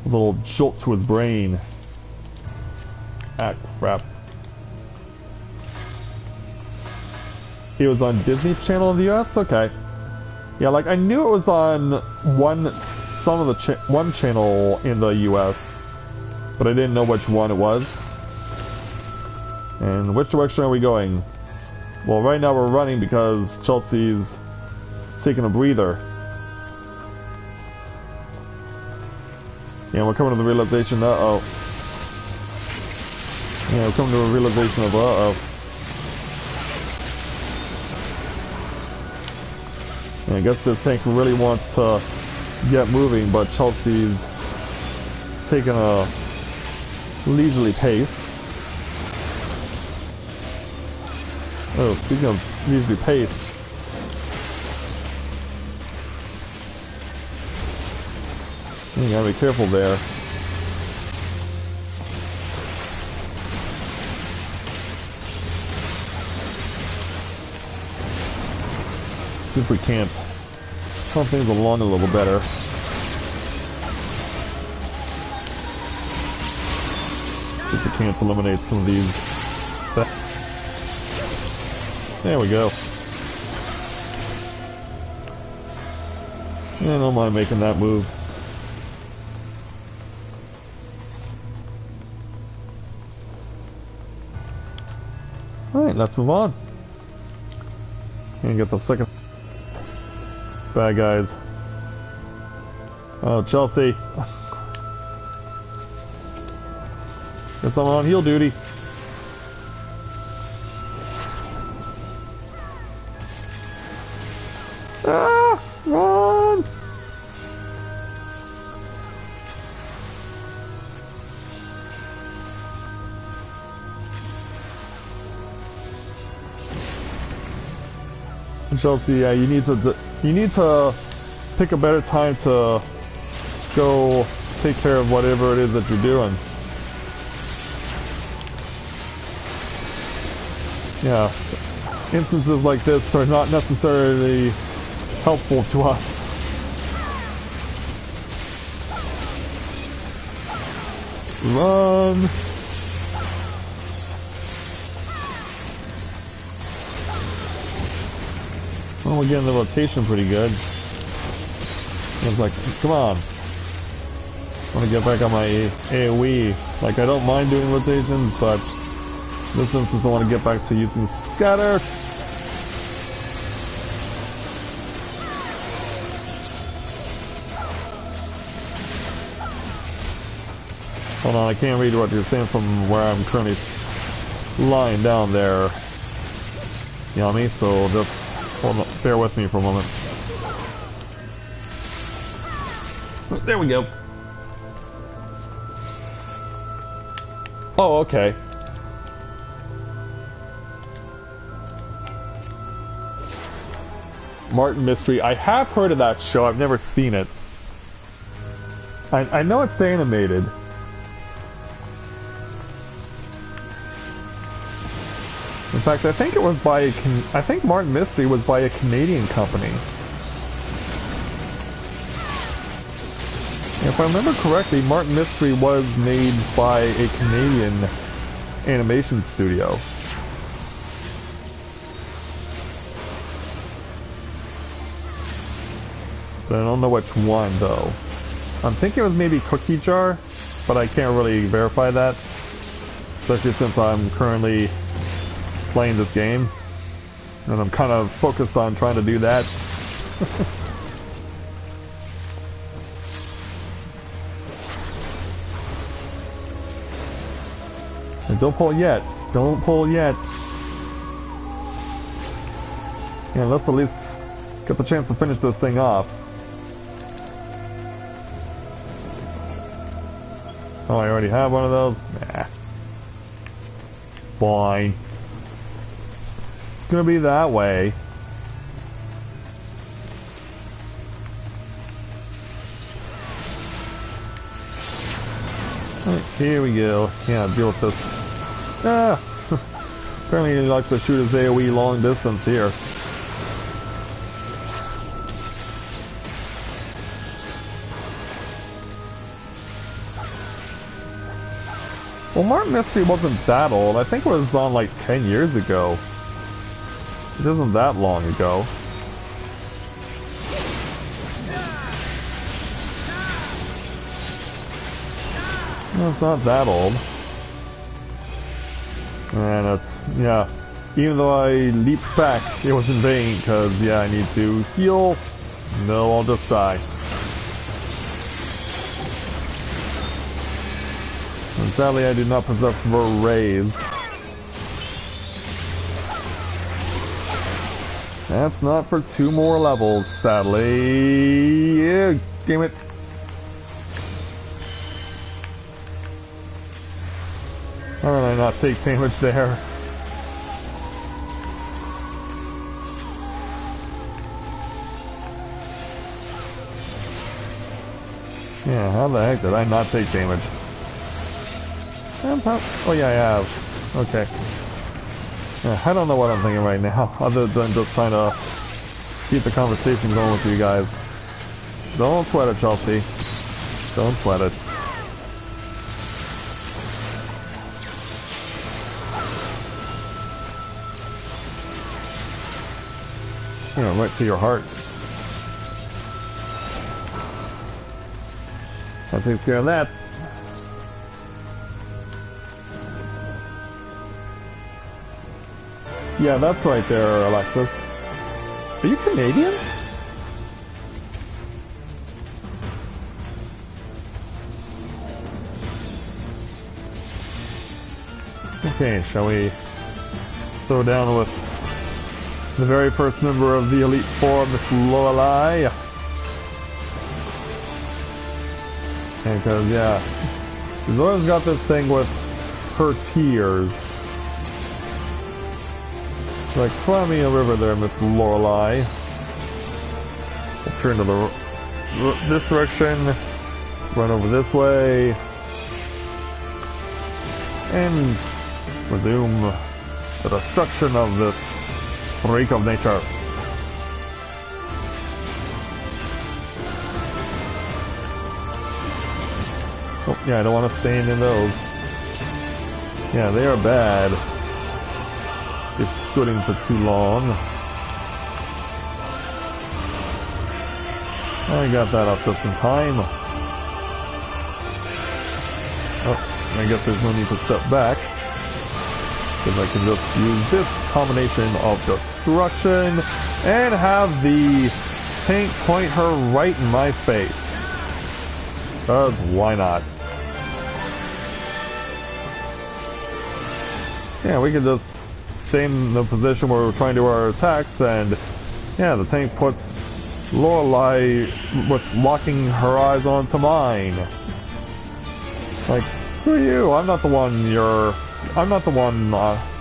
S1: A little jolt to his brain. Ah, crap. It was on Disney Channel in the US? Okay. Yeah, like I knew it was on one channel in the US, but I didn't know which one it was. And which direction are we going? Well, right now we're running because Chelsea's taking a breather. Yeah, we're coming to the realization, uh-oh. Yeah, we're coming to a realization of, uh-oh. I guess this tank really wants to get moving, but Chelsea's taking a leisurely pace. Oh, speaking of leisurely pace. You gotta be careful there. See if we can't pump things along a little better. See if we can't eliminate some of these. There we go. Yeah, I don't mind making that move. Alright, let's move on. And get the second bad guys. Oh, Chelsea. Guess I'm on heal duty. Ah! Run! Chelsea, yeah, you need to pick a better time to go take care of whatever it is that you're doing. Yeah, instances like this are not necessarily helpful to us. Run! Well, we're getting the rotation pretty good. It's like, come on. I want to get back on my AoE. Like, I don't mind doing rotations, but in this instance I want to get back to using scatter. Hold on, I can't read what you're saying from where I'm currently lying down there. You know what I mean? So just hold on, bear with me for a moment. There we go. Oh, okay. Martin Mystery. I have heard of that show. I've never seen it. I know it's animated. In fact, I think it was by I think Martin Mystery was by a Canadian company. If I remember correctly, Martin Mystery was made by a Canadian animation studio. But I don't know which one, though. I'm thinking it was maybe Cookie Jar, but I can't really verify that. Especially since I'm currently playing this game. And I'm kind of focused on trying to do that. And don't pull yet. Don't pull yet. Yeah, let's at least get the chance to finish this thing off. Oh, I already have one of those? Nah. Fine. It's gonna be that way. Right, here we go. Yeah, deal with this. Ah! Apparently he likes to shoot his AoE long distance here. Well, Martin Mystery wasn't that old. I think it was on like 10 years ago. It isn't that long ago. No, it's not that old. And yeah, even though I leaped back, it was in vain, because yeah, I need to heal. No, I'll just die. And sadly, I do not possess Raise. That's not for 2 more levels, sadly. Yeah, damn it. How did I not take damage there? Yeah, how the heck did I not take damage? Oh yeah, I have. Okay. Yeah, I don't know what I'm thinking right now, other than just trying to keep the conversation going with you guys. Don't sweat it, Chelsea. Don't sweat it. Yeah, right to your heart. That takes care of that. Yeah, that's right there, Alexis. Are you Canadian? Okay, shall we throw down with the very first member of the Elite Four, Miss Lorelei? Because, yeah, she's always got this thing with her tears. Like, cry me a river there, Miss Lorelei. We'll turn to this direction, run over this way, and resume the destruction of this freak of nature. Oh, yeah, I don't want to stand in those. Yeah, they are bad. It's scooting for too long. I got that up just in time. Oh, I guess there's no need to step back, because I can just use this combination of destruction and have the tank point her right in my face. Because why not? Yeah, we can just stay in the position where we're trying to do our attacks, and yeah, the tank puts Lorelei with locking her eyes onto mine. Like, screw you, I'm not the one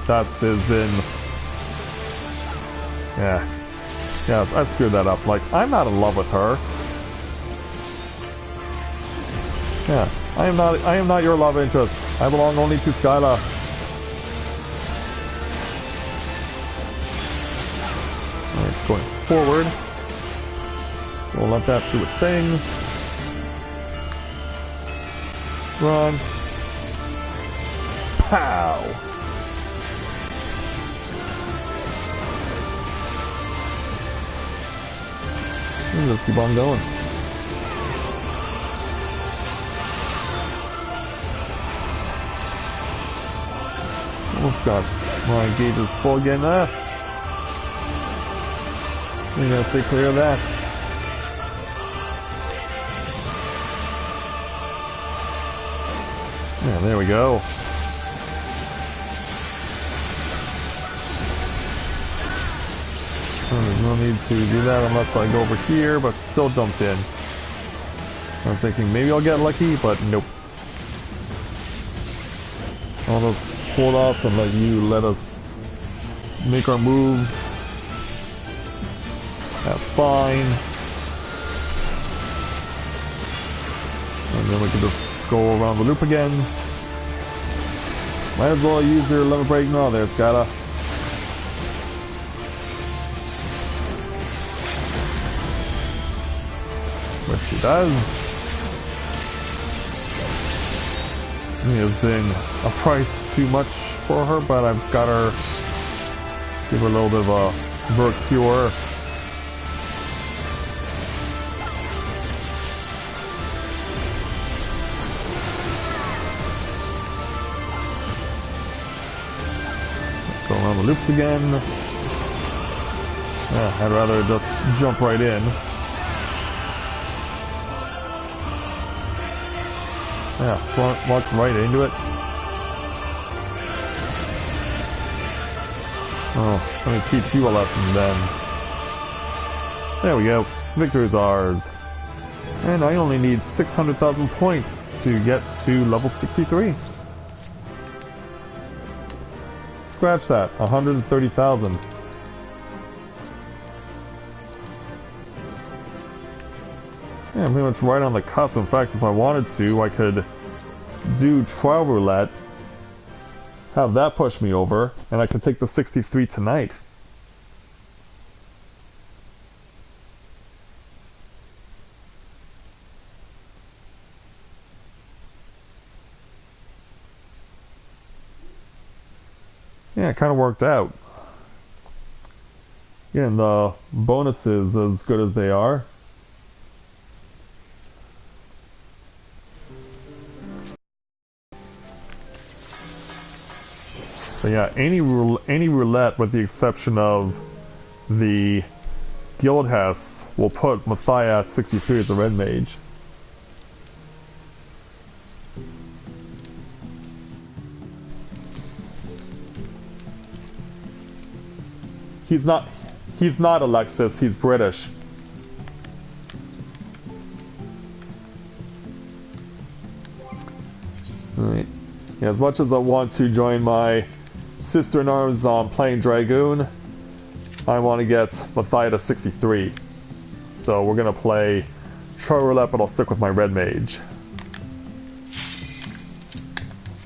S1: that is in... Yeah, I screwed that up. Like, I'm not in love with her. Yeah, I am not your love interest. I belong only to Skyla. Alright, going forward. So we'll let that do its thing. Run. Pow! And let's keep on going. Almost got my gauges full again there. We gotta stay clear of that. Yeah, there we go. There's no need to do that unless I go over here, but still jumped in. I'm thinking maybe I'll get lucky, but nope. I'll just hold off and let us make our moves. That's fine. And then we can just go around the loop again. Might as well use your level break now there, Skyla. Which she does. It has been a price too much for her, but I've got her, give her a little bit of a Burr Cure. Go around the loops again. Yeah, I'd rather just jump right in. Yeah, walk right into it. Oh, let me teach you a lesson then. There we go. Victory is ours. And I only need 600,000 points to get to level 63. Scratch that, 130,000. Yeah, pretty much right on the cusp. In fact, if I wanted to, I could do trial roulette, have that push me over, and I could take the 63 tonight. Yeah, it kind of worked out. Yeah, and the bonuses as good as they are. So yeah, any roulette with the exception of the Guild Hess will put Matthia at 63 as a red mage. He's not Alexis, he's British. Alright. Yeah, as much as I want to join my sister-in-arms on playing Dragoon, I want to get Matthia to 63. So we're gonna play Trial Roulette, but I'll stick with my red mage.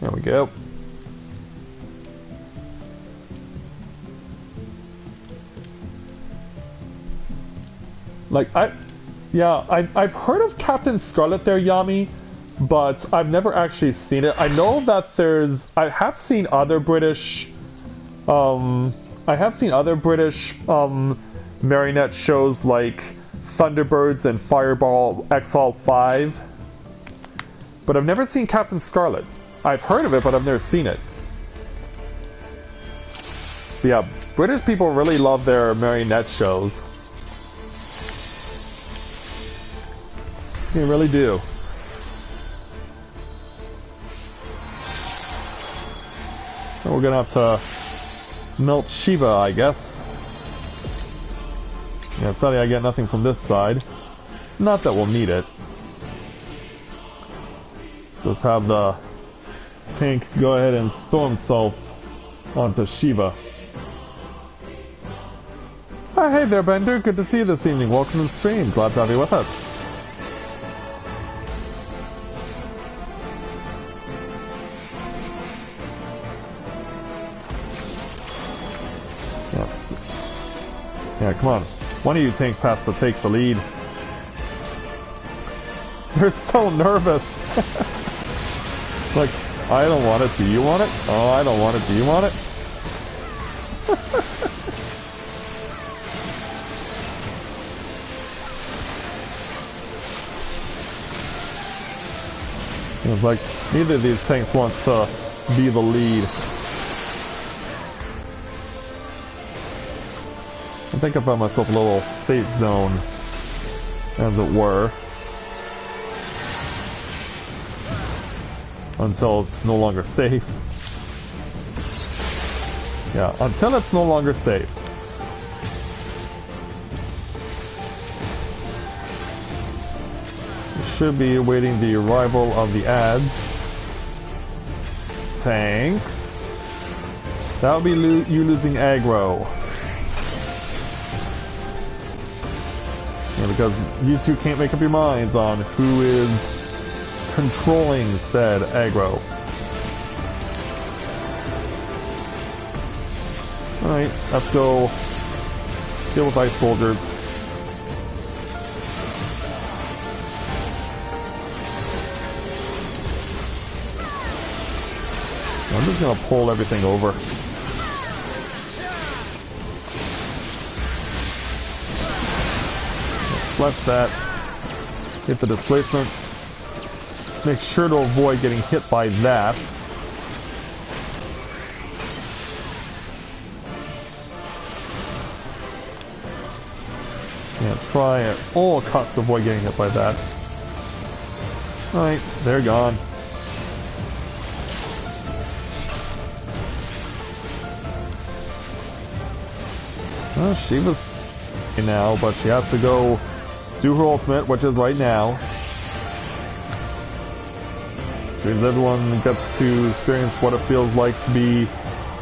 S1: There we go. Like, I've heard of Captain Scarlet there, Yami, but I've never actually seen it. I know that I have seen other British, marionette shows like Thunderbirds and Fireball XIV, but I've never seen Captain Scarlet. I've heard of it, but I've never seen it. But yeah, British people really love their marionette shows. They really do. So we're gonna have to melt Shiva, I guess. Yeah, sadly I get nothing from this side. Not that we'll need it. Let's just have the tank go ahead and throw himself onto Shiva. Hey there, Bender. Good to see you this evening. Welcome to the stream. Glad to have you with us. Yeah, come on. One of you tanks has to take the lead. They're so nervous. Like, I don't want it. Do you want it? Oh, I don't want it. Do you want it? It's like, neither of these tanks wants to be the lead. I think I found myself a little safe zone, as it were, until it's no longer safe. Yeah, until it's no longer safe. We should be awaiting the arrival of the ads. Tanks. That would be you losing aggro. Yeah, because you two can't make up your minds on who is controlling said aggro. Alright, let's go deal with ice soldiers. I'm just gonna pull everything over. Flex that. Hit the displacement. Make sure to avoid getting hit by that. Yeah, try at all costs to avoid getting hit by that. Alright, they're gone. Well, Shiva's now, but she has to go do her ultimate, which is right now. Which means everyone gets to experience what it feels like to be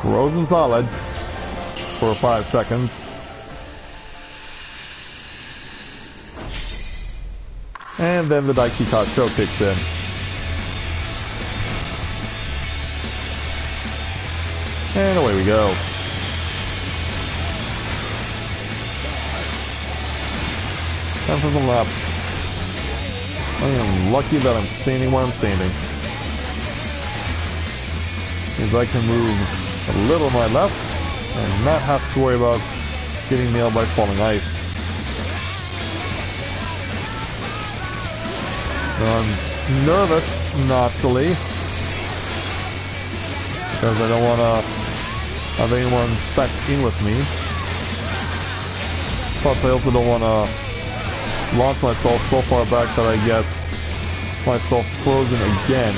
S1: frozen solid for 5 seconds. And then the Daikika show kicks in. And away we go. Time for some laps. I am lucky that I'm standing where I'm standing. Means I can move a little to my left and not have to worry about getting nailed by falling ice. I'm nervous, naturally, because I don't want to have anyone stuck in with me. Plus, I also don't want to launch myself so far back that I get myself frozen again.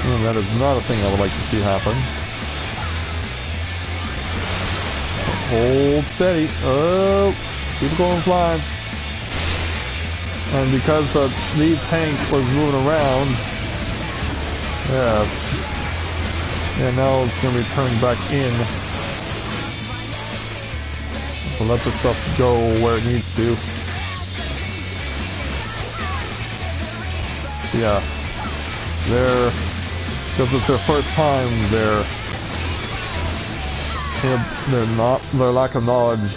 S1: And that is not a thing I would like to see happen. Hold steady. Oh, keep it going flying. And because the lead tank was moving around, yeah, now it's going to be turned back in. So let the stuff go where it needs to. Yeah, because it's their first time, their lack of knowledge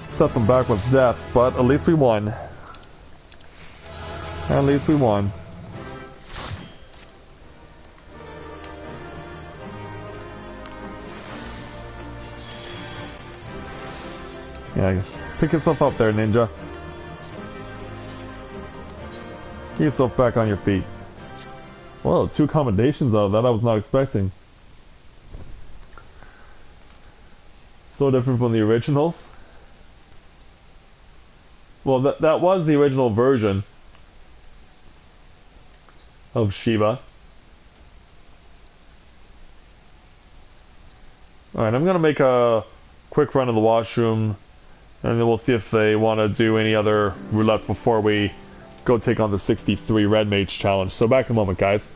S1: set them back with death, but at least we won. At least we won. Yeah, pick yourself up there, ninja. Get yourself back on your feet. Whoa, 2 commendations out of that I was not expecting. So different from the originals. Well, that was the original version of Shiva. Alright, I'm gonna make a quick run of the washroom, and then we'll see if they want to do any other roulettes before we go take on the 63 Red Mage challenge. So back in a moment, guys.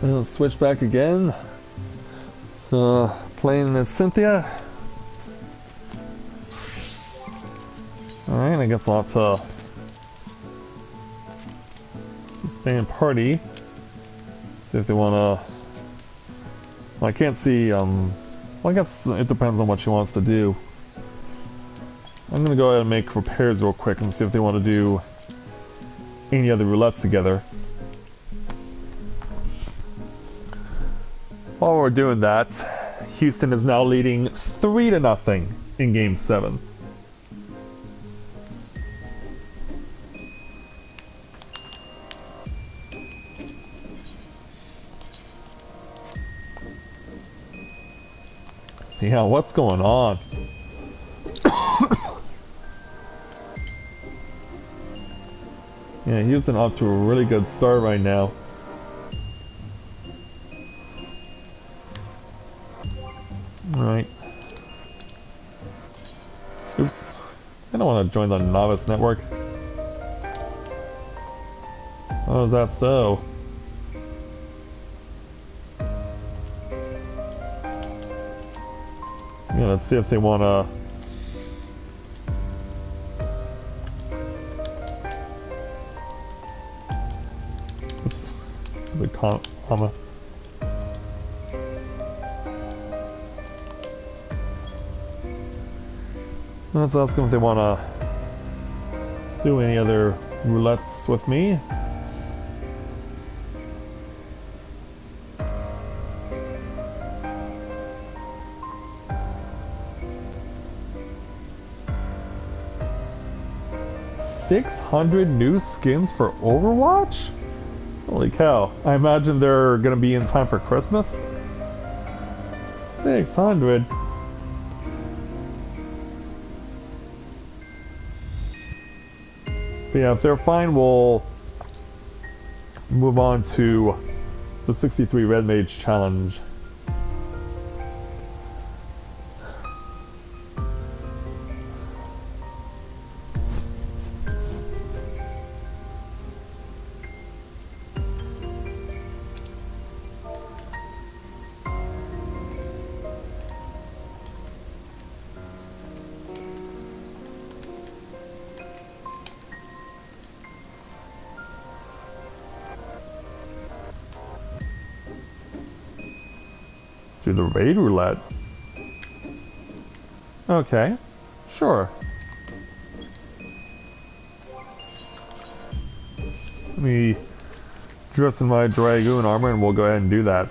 S1: I'll switch back again. Playing as Cynthia. Alright, I guess I'll have to disband party. See if they wanna... Well, I can't see, well, I guess it depends on what she wants to do. I'm gonna go ahead and make repairs real quick and see if they want to do any other roulettes together. While we're doing that, Houston is now leading 3-0 in Game 7. Yeah, what's going on? Yeah, Houston off to a really good start right now. Alright. Oops. I don't want to join the novice network. Oh, is that so? Yeah, let's see if they want to... Oops. Stupid comma. Let's ask them if they want to do any other roulettes with me. $600 new skins for Overwatch? Holy cow. I imagine they're gonna be in time for Christmas. 600. But yeah, if they're fine, we'll move on to the 63 Red Mage Challenge. Do the raid roulette. Okay, sure. Let me dress in my Dragoon armor and we'll go ahead and do that.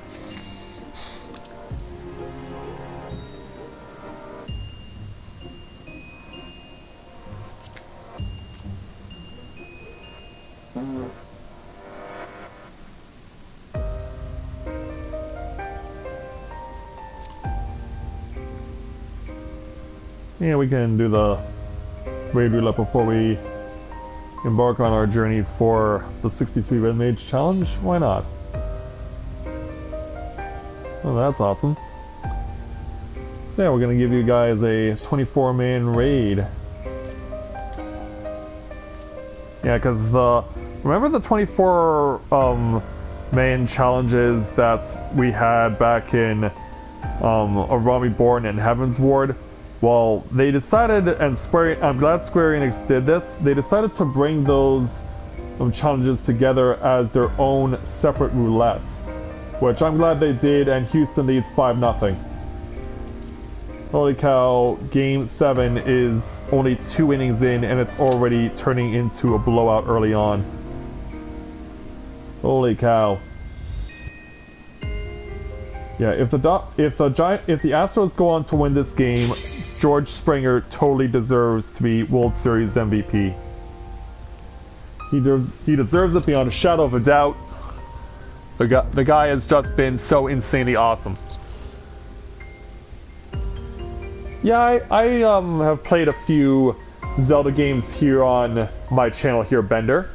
S1: Yeah, we can do the raid roulette before we embark on our journey for the 63 Red Mage Challenge. Why not? Oh, that's awesome. So yeah, we're gonna give you guys a 24-man raid. Yeah, because remember the 24 man challenges that we had back in Arami Born and Heaven's Ward? Well, they decided, and I'm glad Square Enix did this, they decided to bring those challenges together as their own separate roulette. Which I'm glad they did, and Houston leads 5-0. Holy cow, Game 7 is only 2 innings in, and it's already turning into a blowout early on. Holy cow. Yeah, if the Astros go on to win this game, George Springer totally deserves to be World Series MVP. He deserves it beyond a shadow of a doubt. The guy has just been so insanely awesome. Yeah, I have played a few Zelda games here on my channel here, Bender.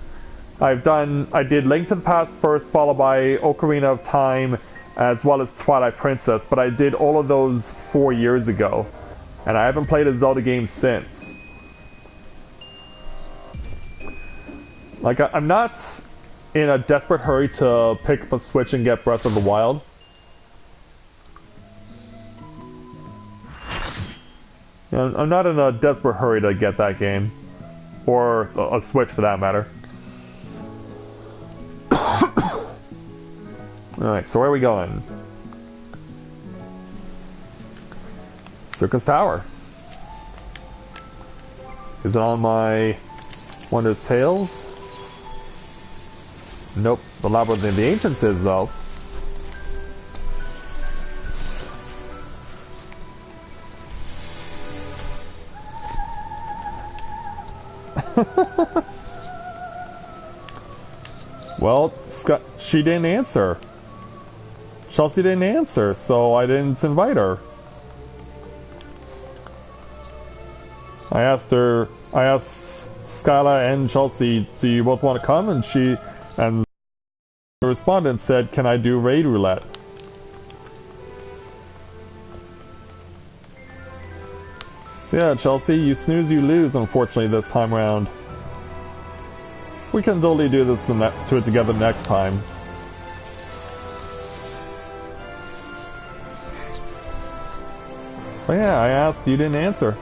S1: I did Link to the Past first, followed by Ocarina of Time, as well as Twilight Princess, but I did all of those 4 years ago. And I haven't played a Zelda game since. Like, I'm not in a desperate hurry to pick up a Switch and get Breath of the Wild. You know, I'm not in a desperate hurry to get that game. Or a Switch for that matter. Alright, so where are we going? Circus Tower. Is it on my Wondrous Tales? Nope. The Labyrinth of the Ancients is, though. Well, she didn't answer. Chelsea didn't answer, so I didn't invite her. I asked Skyla and Chelsea, do you both want to come? And the respondent said, can I do raid roulette? So yeah, Chelsea, you snooze, you lose, unfortunately, this time around. We can totally do this to it together next time. But yeah, I asked, you didn't answer.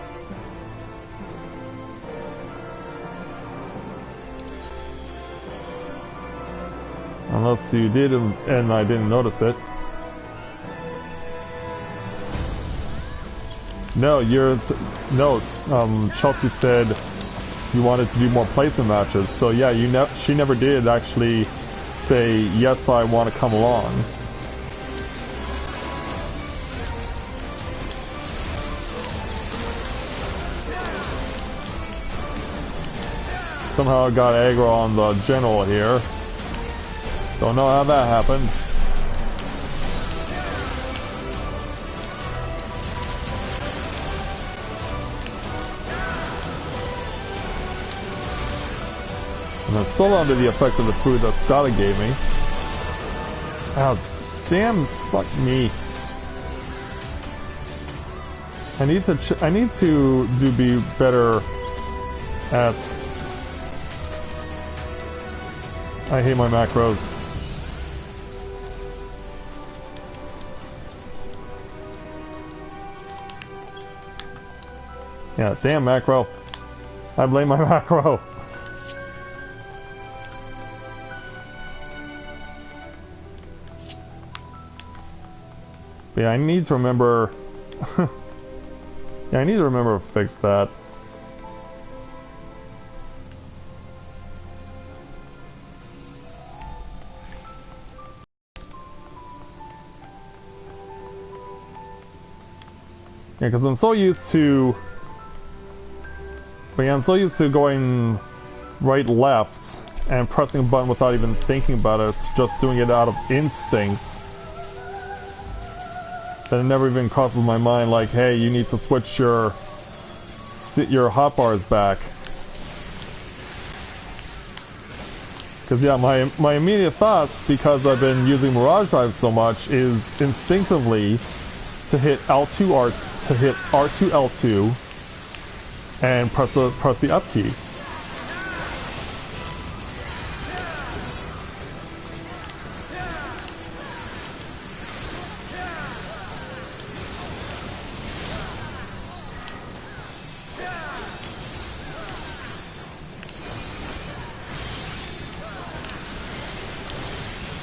S1: Unless you did and I didn't notice it. No, Chelsea said you wanted to do more placement matches. So yeah, she never did actually say, yes, I want to come along. Somehow I got aggro on the general here. Don't know how that happened. And I'm still under the effect of the food that Skyla gave me. Oh, damn, fuck me. I need to be better at... I hate my macros. Yeah, damn macro. I blame my macro. But yeah, I need to remember... yeah, I need to remember to fix that. Yeah, because I'm so used to... But yeah, I'm so used to going right, left, and pressing a button without even thinking about it, just doing it out of instinct. That it never even crosses my mind like, hey, you need to switch your hotbars back. Because yeah, my immediate thoughts, because I've been using Mirage Drive so much, is instinctively to hit L2 to hit R2 L2 and press the up key.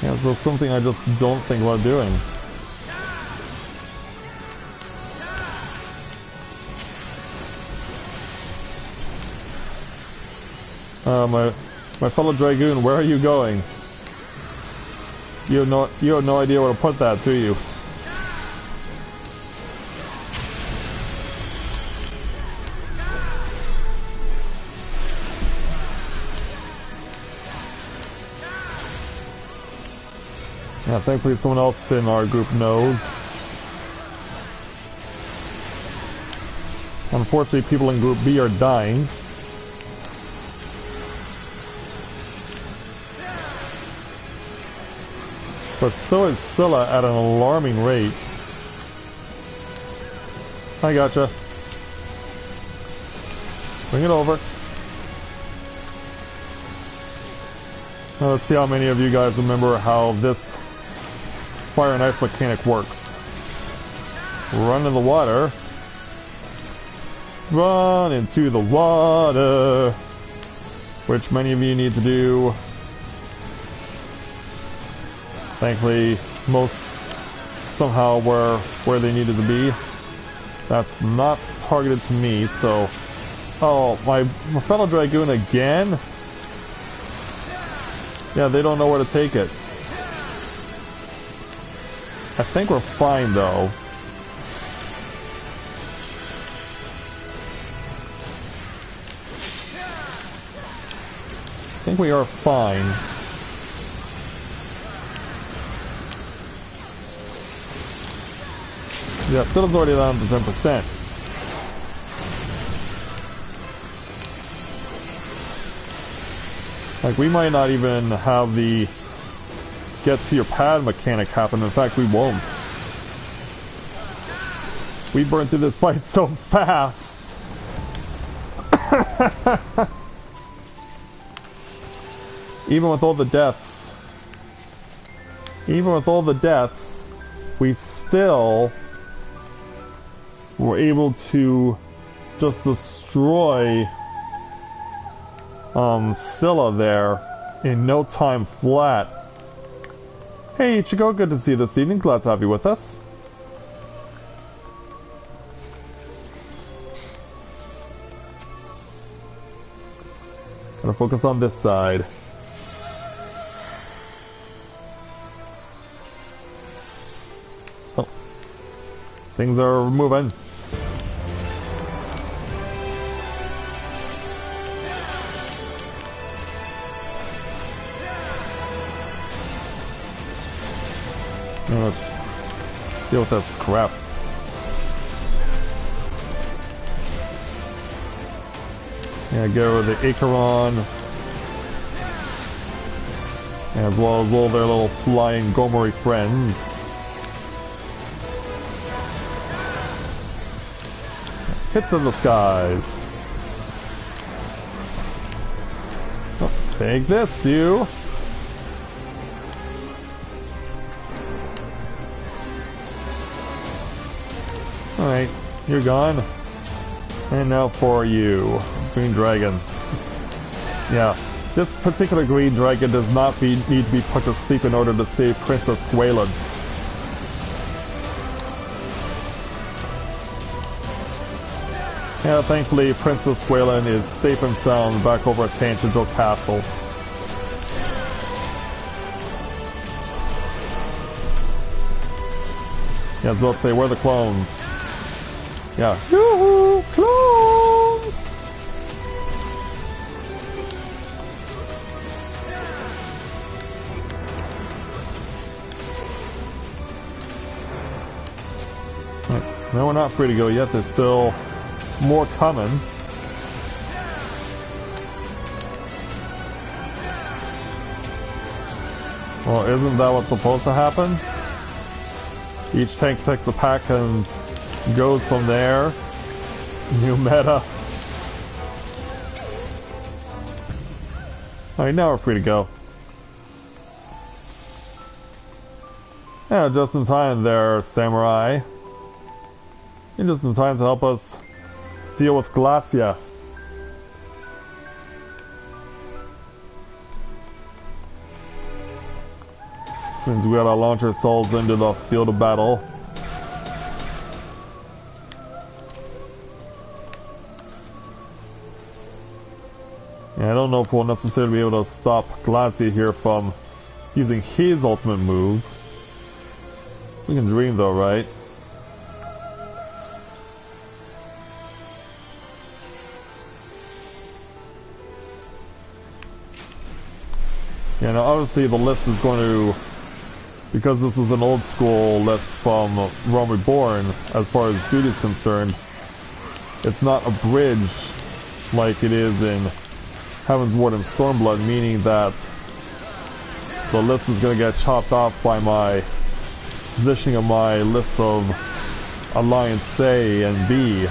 S1: Yeah, so something I just don't think about doing. My fellow Dragoon, where are you going? You have no idea where to put that, do you? Yeah, thankfully someone else in our group knows. Unfortunately, people in Group B are dying. But so is Scylla at an alarming rate. I gotcha. Bring it over. Now let's see how many of you guys remember how this fire and ice mechanic works. Run in the water. Run into the water. Which many of you need to do. Thankfully, most somehow were where they needed to be. That's not targeted to me, so... Oh, my fellow Dragoon again? Yeah, they don't know where to take it. I think we're fine, though. I think we are fine. Yeah, Stilla's already down to 10%. Like, we might not even have the get to your pad mechanic happen. In fact, we won't. We burned through this fight so fast. Even with all the deaths. Even with all the deaths, we still were able to just destroy Scylla there in no time flat. Hey Ichigo, good to see you this evening. Glad to have you with us. Gotta focus on this side. Oh. Things are moving. Let's deal with this crap. Yeah, get rid of the Acheron. As well as all their little flying Gomori friends. Hit to the skies. Oh, take this, you! Alright, you're gone. And now for you, Green Dragon. Yeah, this particular Green Dragon does not need to be put to sleep in order to save Princess Gwaelin. Yeah, thankfully Princess Gwaelin is safe and sound back over at Tangential Castle. Yeah, I was about to say, where are the clones? Yeah. Yoo-hoo! Clones! Right. No, we're not free to go yet. There's still more coming. Well, isn't that what's supposed to happen? Each tank takes a pack and goes from there. New meta. Alright, now we're free to go. Yeah, just in time there, Samurai. You're just in time to help us deal with Glacia. This means we gotta launch ourselves into the field of battle. I don't know if we'll necessarily be able to stop Glacia here from using his ultimate move. We can dream though, right? Yeah, now obviously the list is going to, because this is an old school list from Realm Reborn, as far as duty is concerned, it's not abridged like it is in Heaven's Ward and Stormblood, meaning that the list is going to get chopped off by my positioning of my list of Alliance A and B.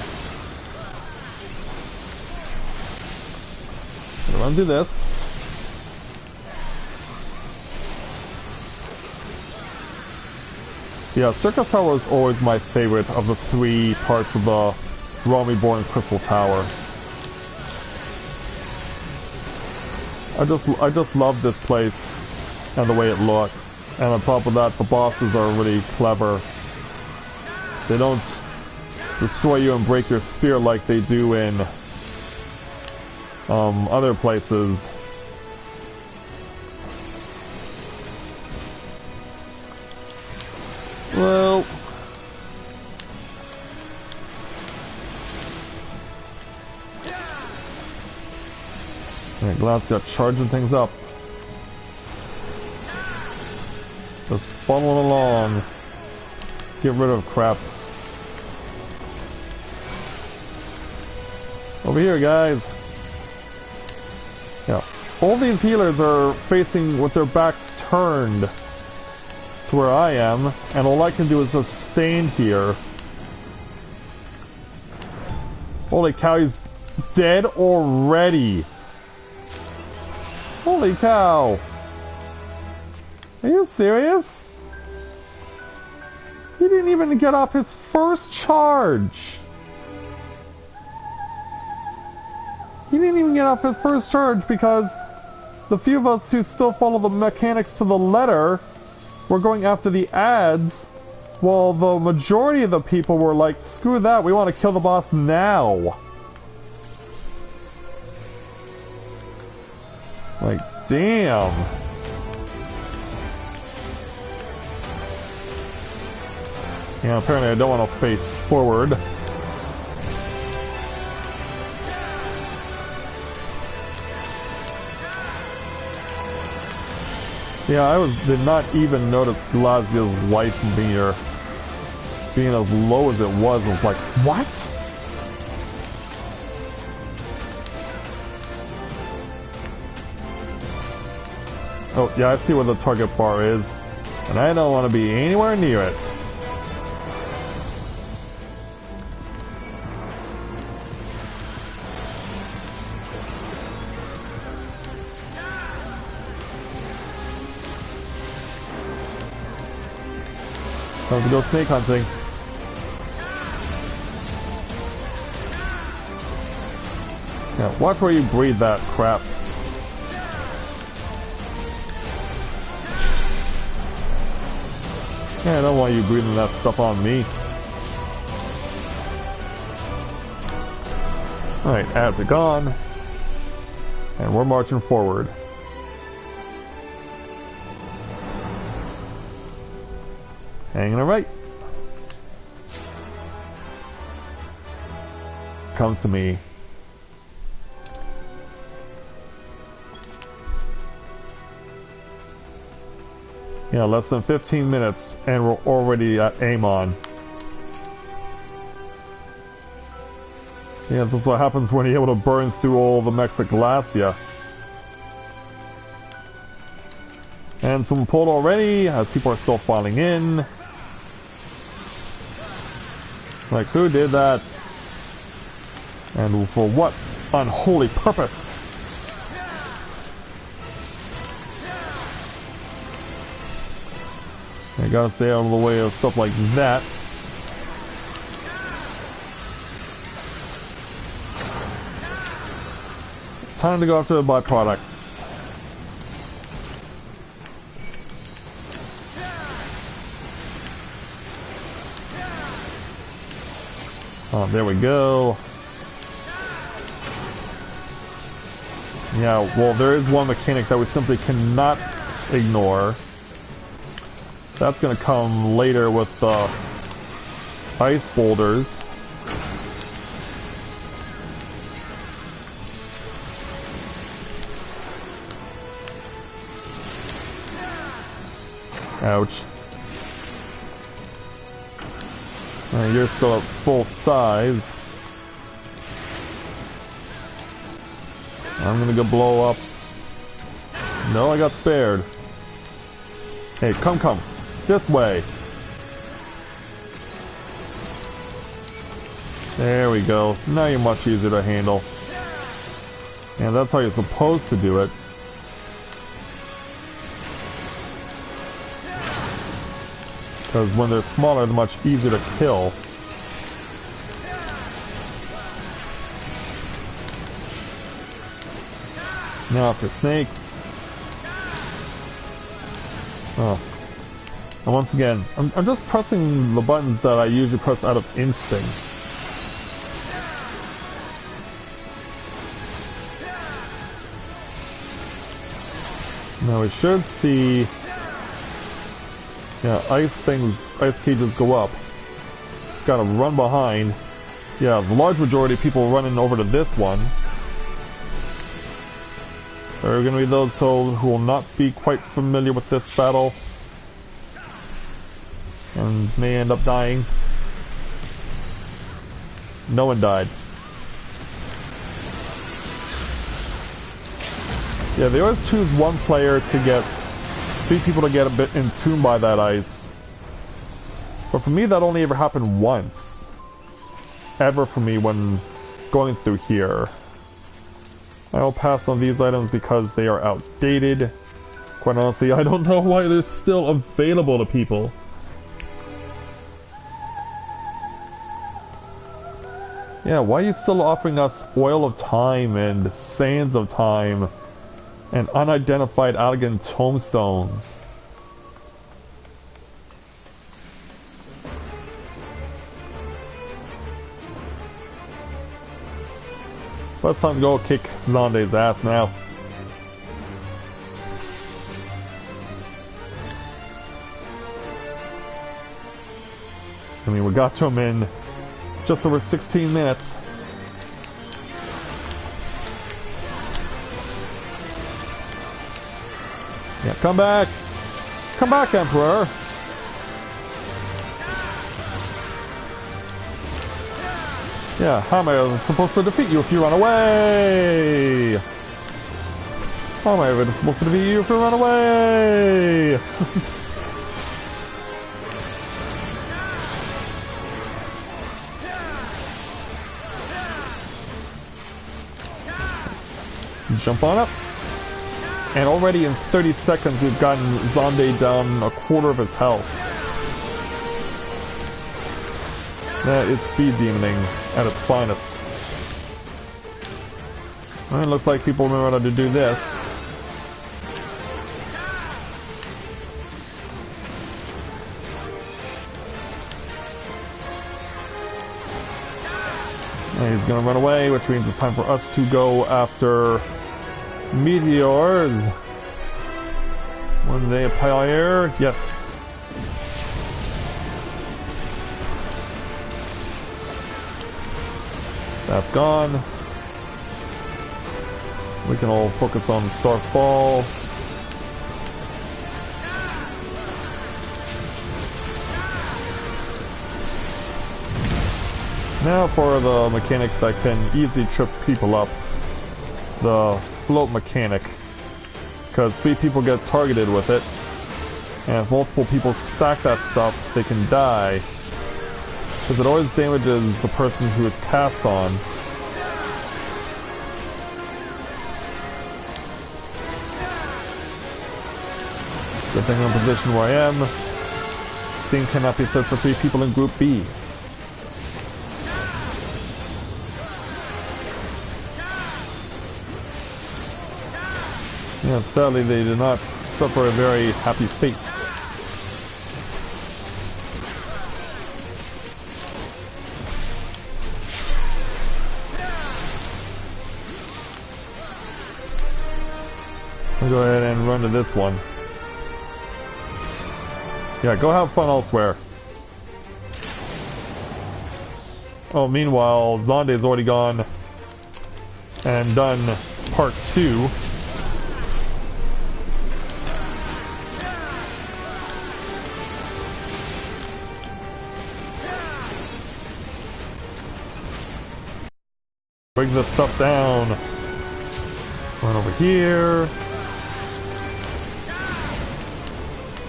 S1: I'm gonna do this. Yeah, Circus Tower was always my favorite of the 3 parts of the Realm Reborn Crystal Tower. I just love this place and the way it looks. And on top of that, the bosses are really clever. They don't destroy you and break your spear like they do in other places. Well, alright, Glacia charging things up. Just following along. Get rid of crap. Over here, guys. Yeah, all these healers are facing with their backs turned to where I am, and all I can do is just stand here. Holy cow, he's dead already. Holy cow. Are you serious? He didn't even get off his first charge. He didn't even get off his first charge because the few of us who still follow the mechanics to the letter were going after the ads, while the majority of the people were like, screw that, we want to kill the boss now. Like, damn. Yeah, apparently I don't want to face forward. Yeah, did not even notice Glacia's life meter being as low as it was. I was like, what? Oh, yeah, I see where the target bar is, and I don't want to be anywhere near it. Time to go snake hunting. Yeah, watch where you breathe that crap. Yeah, I don't want you breathing that stuff on me. Alright, ads are gone. And we're marching forward. Hanging a right. Comes to me. Yeah, less than 15 minutes and we're already at Amon. Yeah, this is what happens when you're able to burn through all the mechs of Glacia. And some pulled already, as people are still filing in. Like, who did that? And for what unholy purpose? I gotta stay out of the way of stuff like that. It's time to go after the byproducts. Oh, there we go. Yeah, well, there is one mechanic that we simply cannot ignore. That's going to come later with the ice boulders. Ouch. You're still at full size. I'm gonna go blow up. No, I got spared. Hey, come. This way. There we go. Now you're much easier to handle. And that's how you're supposed to do it. Because when they're smaller, they're much easier to kill. Now after snakes. Oh. And once again, I'm just pressing the buttons that I usually press out of instinct. Now we should see... Yeah, ice cages go up. Gotta run behind. Yeah, the large majority of people running over to this one. There are gonna be those who will not be quite familiar with this battle. And may end up dying. No one died. Yeah, they always choose one player to get... 3 people to get a bit entombed by that ice. But for me, that only ever happened once. Ever for me when going through here. I'll pass on these items because they are outdated. Quite honestly, I don't know why they're still available to people. Yeah, why are you still offering us Oil of Time and Sands of Time and unidentified elegant tombstones? But it's time to go kick Zonde's ass now. I mean, we got to him in just over 16 minutes. Yeah, come back! Come back, Emperor! Yeah, how am I supposed to defeat you if you run away? How am I even supposed to defeat you if you run away? Jump on up. And already in 30 seconds we've gotten Zonde down a quarter of his health. That is speed demoning at its finest. Well, it looks like people remember how to do this. And he's gonna run away, which means it's time for us to go after meteors. When they appear, yes. That's gone. We can all focus on Starfall. Now for the mechanic that can easily trip people up. The float mechanic. Because 3 people get targeted with it. And if multiple people stack that stuff, they can die. Because it always damages the person who it's cast on. Good thing I'm in a position where I am. Scene cannot be set for 3 people in Group B. Yeah, sadly they did not suffer a very happy fate. I'll go ahead and run to this one. Yeah, go have fun elsewhere. Oh, meanwhile, Zonde's already gone and done part 2. Bring this stuff down. Run over here.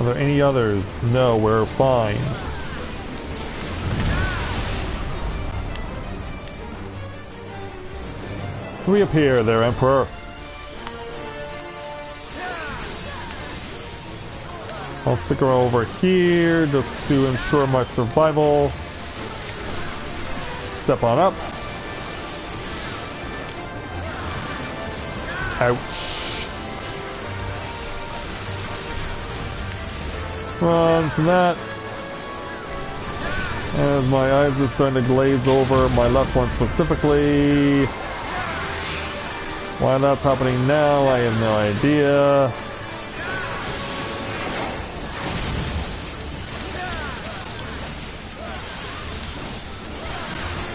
S1: Are there any others? No, we're fine. Reappear there, Emperor. I'll stick her over here just to ensure my survival. Step on up. Ouch. Run from that. As my eyes are starting to glaze over, my left one specifically. Why that's happening now, I have no idea.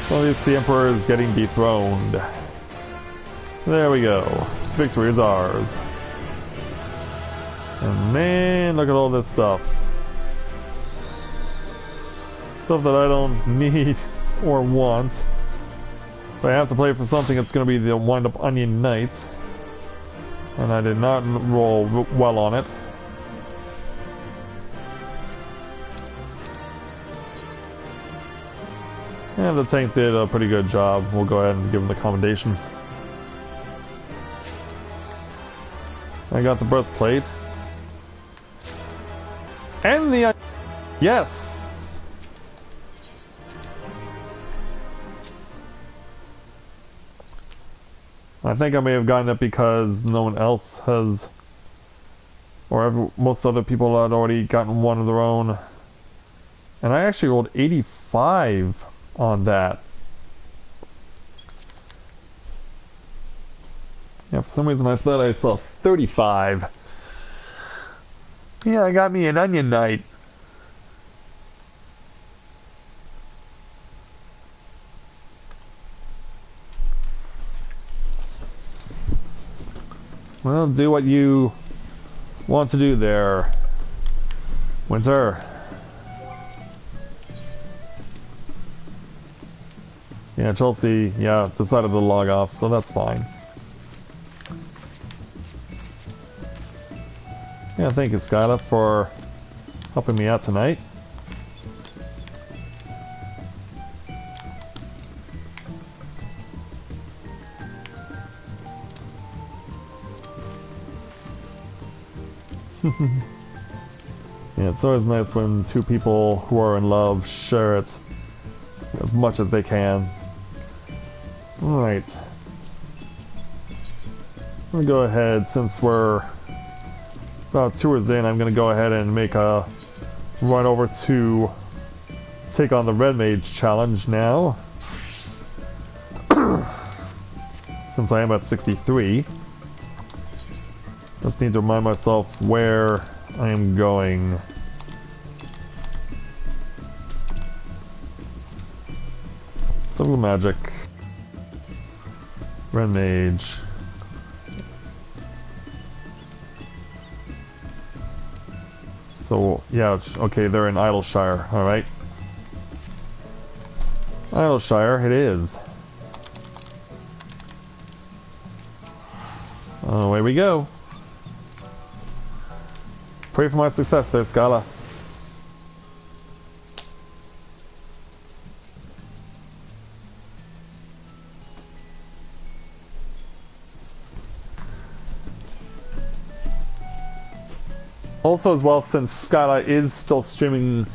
S1: So at least the Emperor is getting dethroned. There we go. Victory is ours. And man, look at all this stuff. Stuff that I don't need or want. If I have to play for something, it's going to be the Wind-Up Onion Knight. And I did not roll well on it. And the tank did a pretty good job. We'll go ahead and give him the commendation. I got the breastplate. And the... Yes! I think I may have gotten it because no one else has... Or most other people had already gotten one of their own. And I actually rolled 85 on that. Yeah, for some reason I thought I saw 35. Yeah, I got me an Onion Knight. Well, do what you want to do there, Winter. Yeah, Chelsea, yeah, decided to log off, so that's fine. Yeah, thank you, Skyla, for helping me out tonight. Yeah, it's always nice when two people who are in love share it as much as they can. Alright. I'm gonna go ahead, since we're about 2 hours in, I'm gonna go ahead and make a run over to take on the Red Mage challenge now. Since I am at 63. Just need to remind myself where I am going. Civil Magic. Red Mage. So, yeah, okay, they're in Idleshire, alright. Idleshire, it is. Away we go. Pray for my success there, Skyla. Also, as well, since Skyla is still streaming,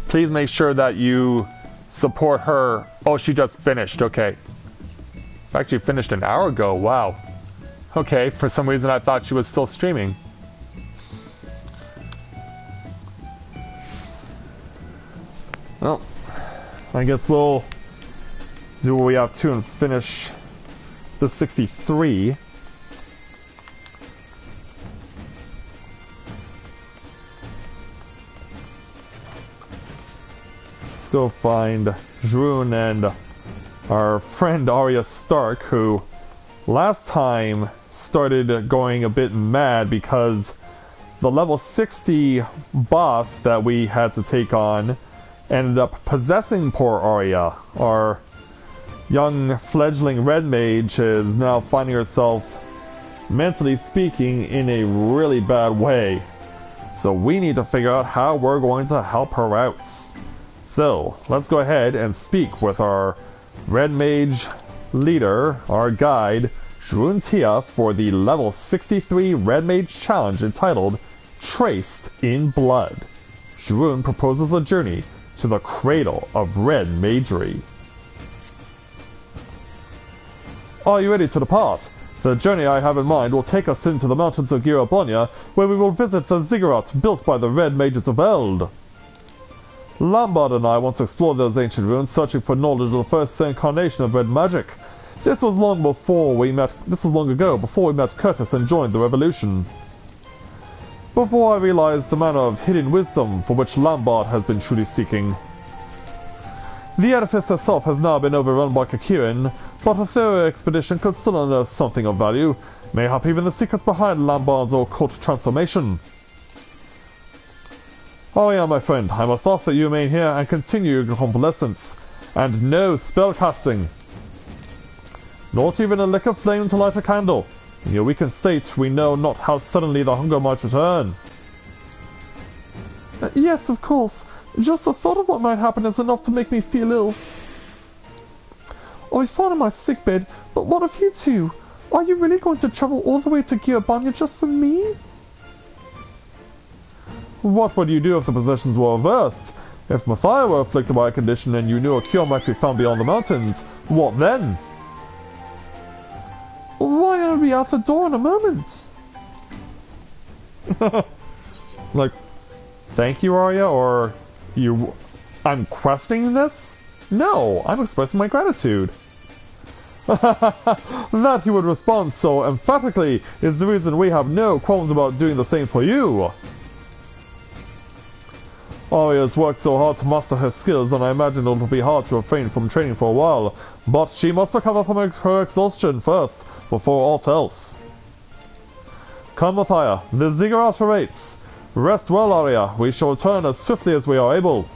S1: please make sure that you support her. Oh, she just finished, okay. Actually finished an hour ago, wow. Okay, for some reason I thought she was still streaming. Well, I guess we'll do what we have to and finish the 63. Let's go find Droon and our friend Arya Stark, who last time started going a bit mad because the level 60 boss that we had to take on ended up possessing poor Arya. Our young fledgling Red Mage is now finding herself, mentally speaking, in a really bad way. So we need to figure out how we're going to help her out. So let's go ahead and speak with our Red Mage leader, our guide, Eorzea, for the level 63 Red Mage challenge entitled traced in blood. Jurun proposes a journey to the cradle of red magery. Are you ready to depart? The journey I have in mind will take us into the mountains of Eorzea, where we will visit the ziggurats built by the red mages of Eld. Lambert and I once explored those ancient ruins, searching for knowledge of the first incarnation of red magic. This was long ago, before we met Curtis and joined the revolution. Before I realized the manner of hidden wisdom for which Lambert has been truly seeking. The edifice itself has now been overrun by Kakirin, but a thorough expedition could still unearth something of value, mayhap even the secrets behind Lambert's occult transformation. Oh yeah, my friend, I must ask that you remain here and continue your convalescence, and no spellcasting. Not even a lick of flame to light a candle. In your weakened state, we know not how suddenly the hunger might return. Yes, of course. Just the thought of what might happen is enough to make me feel ill. I'll be fine in my sickbed, but what of you two? Are you really going to travel all the way to Eorzea just for me? What would you do if the positions were reversed? If Matthia were afflicted by a condition and you knew a cure might be found beyond the mountains, what then? Why, I'll be out the door in a moment. Like, thank you, Arya, or I'm questioning this? No, I'm expressing my gratitude. That he would respond so emphatically is the reason we have no qualms about doing the same for you. Arya's worked so hard to master her skills, and I imagine it'll be hard to refrain from training for a while, but she must recover from her exhaustion first, before aught else. Come, Matthia, the ziggurat awaits. Rest well, Arya. We shall return as swiftly as we are able.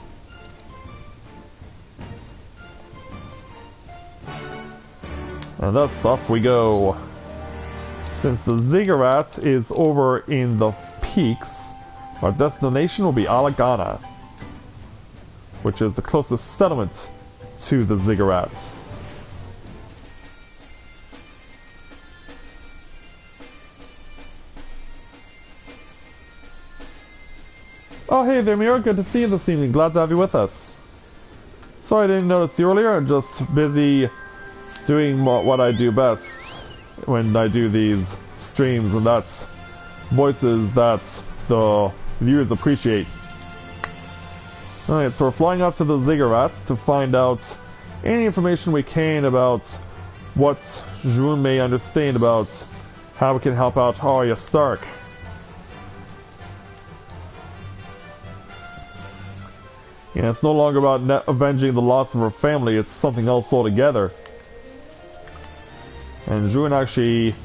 S1: And thus off we go. Since the ziggurat is over in the peaks, our destination will be Alagana, which is the closest settlement to the ziggurat. Oh hey there, Mira, good to see you this evening. Glad to have you with us. Sorry I didn't notice you earlier. I'm just busy doing what I do best when I do these streams, and that's voices that the viewers appreciate. Alright, so we're flying up to the ziggurat to find out any information we can about what June may understand about how we can help out Arya Stark. Yeah, it's no longer about avenging the loss of her family, it's something else altogether. And June actually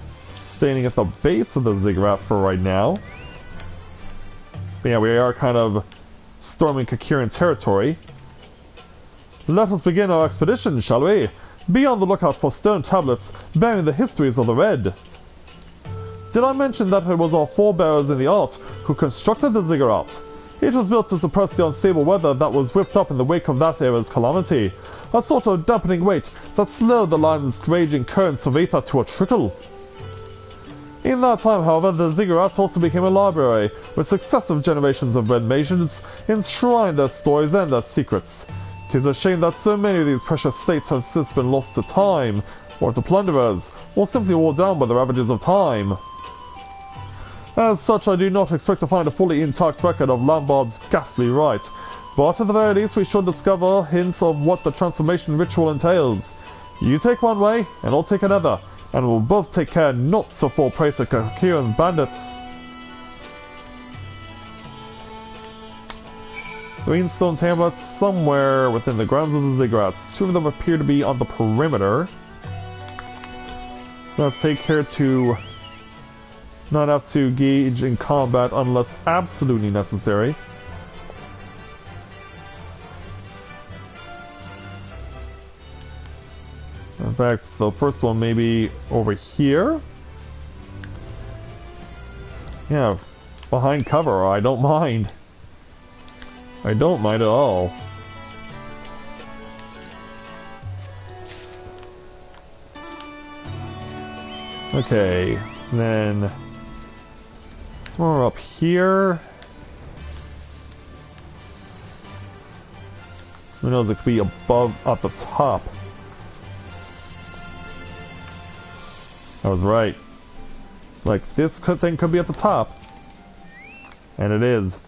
S1: standing at the base of the ziggurat for right now. But yeah, we are kind of storming Kakiran territory. Let us begin our expedition, shall we? Be on the lookout for stone tablets bearing the histories of the Red. Did I mention that it was our forebears in the art who constructed the ziggurat? It was built to suppress the unstable weather that was whipped up in the wake of that era's calamity, a sort of dampening weight that slowed the land's raging currents of aether to a trickle. In that time, however, the ziggurat also became a library, with successive generations of red mages enshrined their stories and their secrets. 'Tis a shame that so many of these precious states have since been lost to time, or to plunderers, or simply worn down by the ravages of time. As such, I do not expect to find a fully intact record of Lambert's ghastly rite, but at the very least we should discover hints of what the transformation ritual entails. You take one way, and I'll take another, and we'll both take care not to fall prey to Kakiran bandits. Greenstone tablets somewhere within the grounds of the ziggurats. Two of them appear to be on the perimeter. So let's take care to not have to engage in combat unless absolutely necessary. In fact, the first one may be over here. Yeah, behind cover, I don't mind. I don't mind at all. Okay, then Somewhere up here. Who knows, it could be above, at the top. I was right. Like, this thing could be at the top. And it is.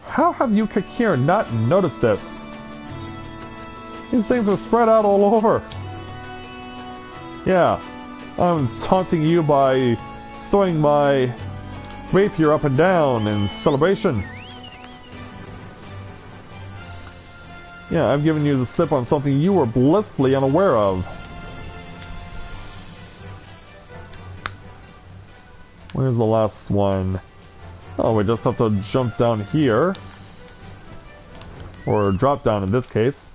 S1: How have you, Kakir, not noticed this? These things are spread out all over. Yeah, I'm taunting you by throwing my rapier up and down in celebration. Yeah, I've given you the slip on something you were blissfully unaware of. Where's the last one? Oh, we just have to jump down here. Or drop down in this case.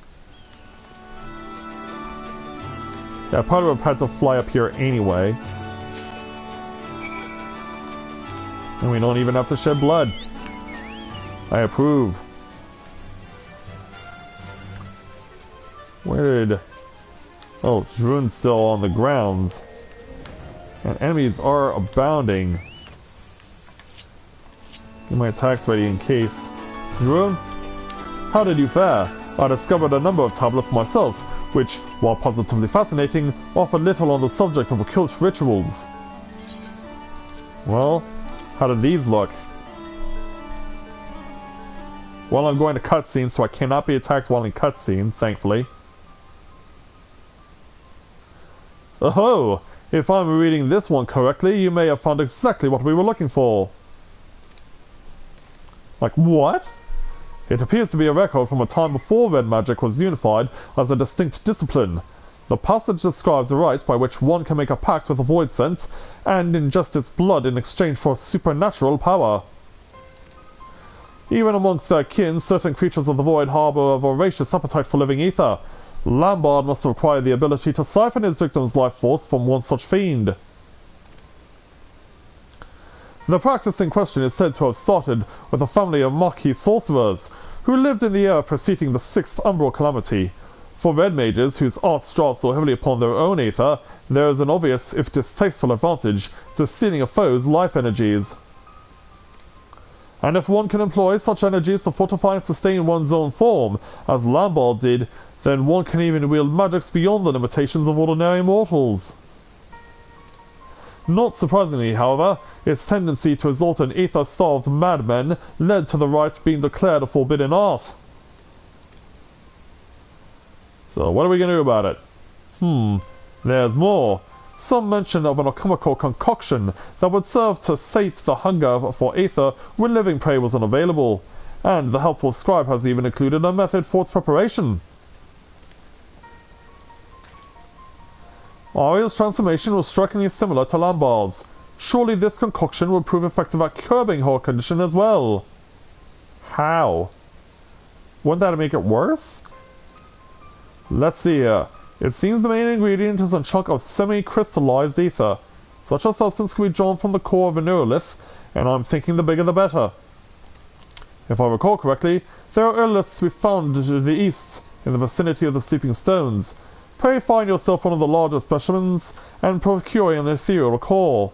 S1: Yeah, I probably would have had to fly up here anyway. And we don't even have to shed blood. I approve. Where did... Oh, Drune's still on the grounds. And enemies are abounding. Get my attacks ready in case. Drune, how did you fare? I discovered a number of tablets myself, which, while positively fascinating, offer little on the subject of occult rituals. Well, how do these look? Well, I'm going to cutscene, so I cannot be attacked while in cutscene, thankfully. Oh, if I'm reading this one correctly, you may have found exactly what we were looking for. Like, what? It appears to be a record from a time before red magic was unified as a distinct discipline. The passage describes the rite by which one can make a pact with the void sense and ingest its blood in exchange for supernatural power. Even amongst their kin, certain creatures of the void harbor a voracious appetite for living ether. Lambard must have acquired the ability to siphon his victim's life force from one such fiend. The practice in question is said to have started with a family of Marquis sorcerers, who lived in the era preceding the 6th Umbral Calamity. For red mages, whose arts draw so heavily upon their own ether, there is an obvious, if distasteful advantage to stealing a foe's life energies. And if one can employ such energies to fortify and sustain one's own form, as Lambard did, then one can even wield magics beyond the limitations of ordinary mortals. Not surprisingly, however, its tendency to result in ether-starved madmen led to the rite being declared a forbidden art. So what are we going to do about it? There's more. Some mention of an alchemical concoction that would serve to sate the hunger for ether when living prey was unavailable, and the helpful scribe has even included a method for its preparation. Ariel's transformation was strikingly similar to Lambard's. Surely this concoction would prove effective at curbing her condition as well. How? Wouldn't that make it worse? Let's see here. It seems the main ingredient is a chunk of semi-crystallized ether. Such a substance can be drawn from the core of an Eolith, and I'm thinking the bigger the better. If I recall correctly, there are Eoliths to be found to the east, in the vicinity of the Sleeping Stones. Pray find yourself one of the larger specimens and procure an ethereal core.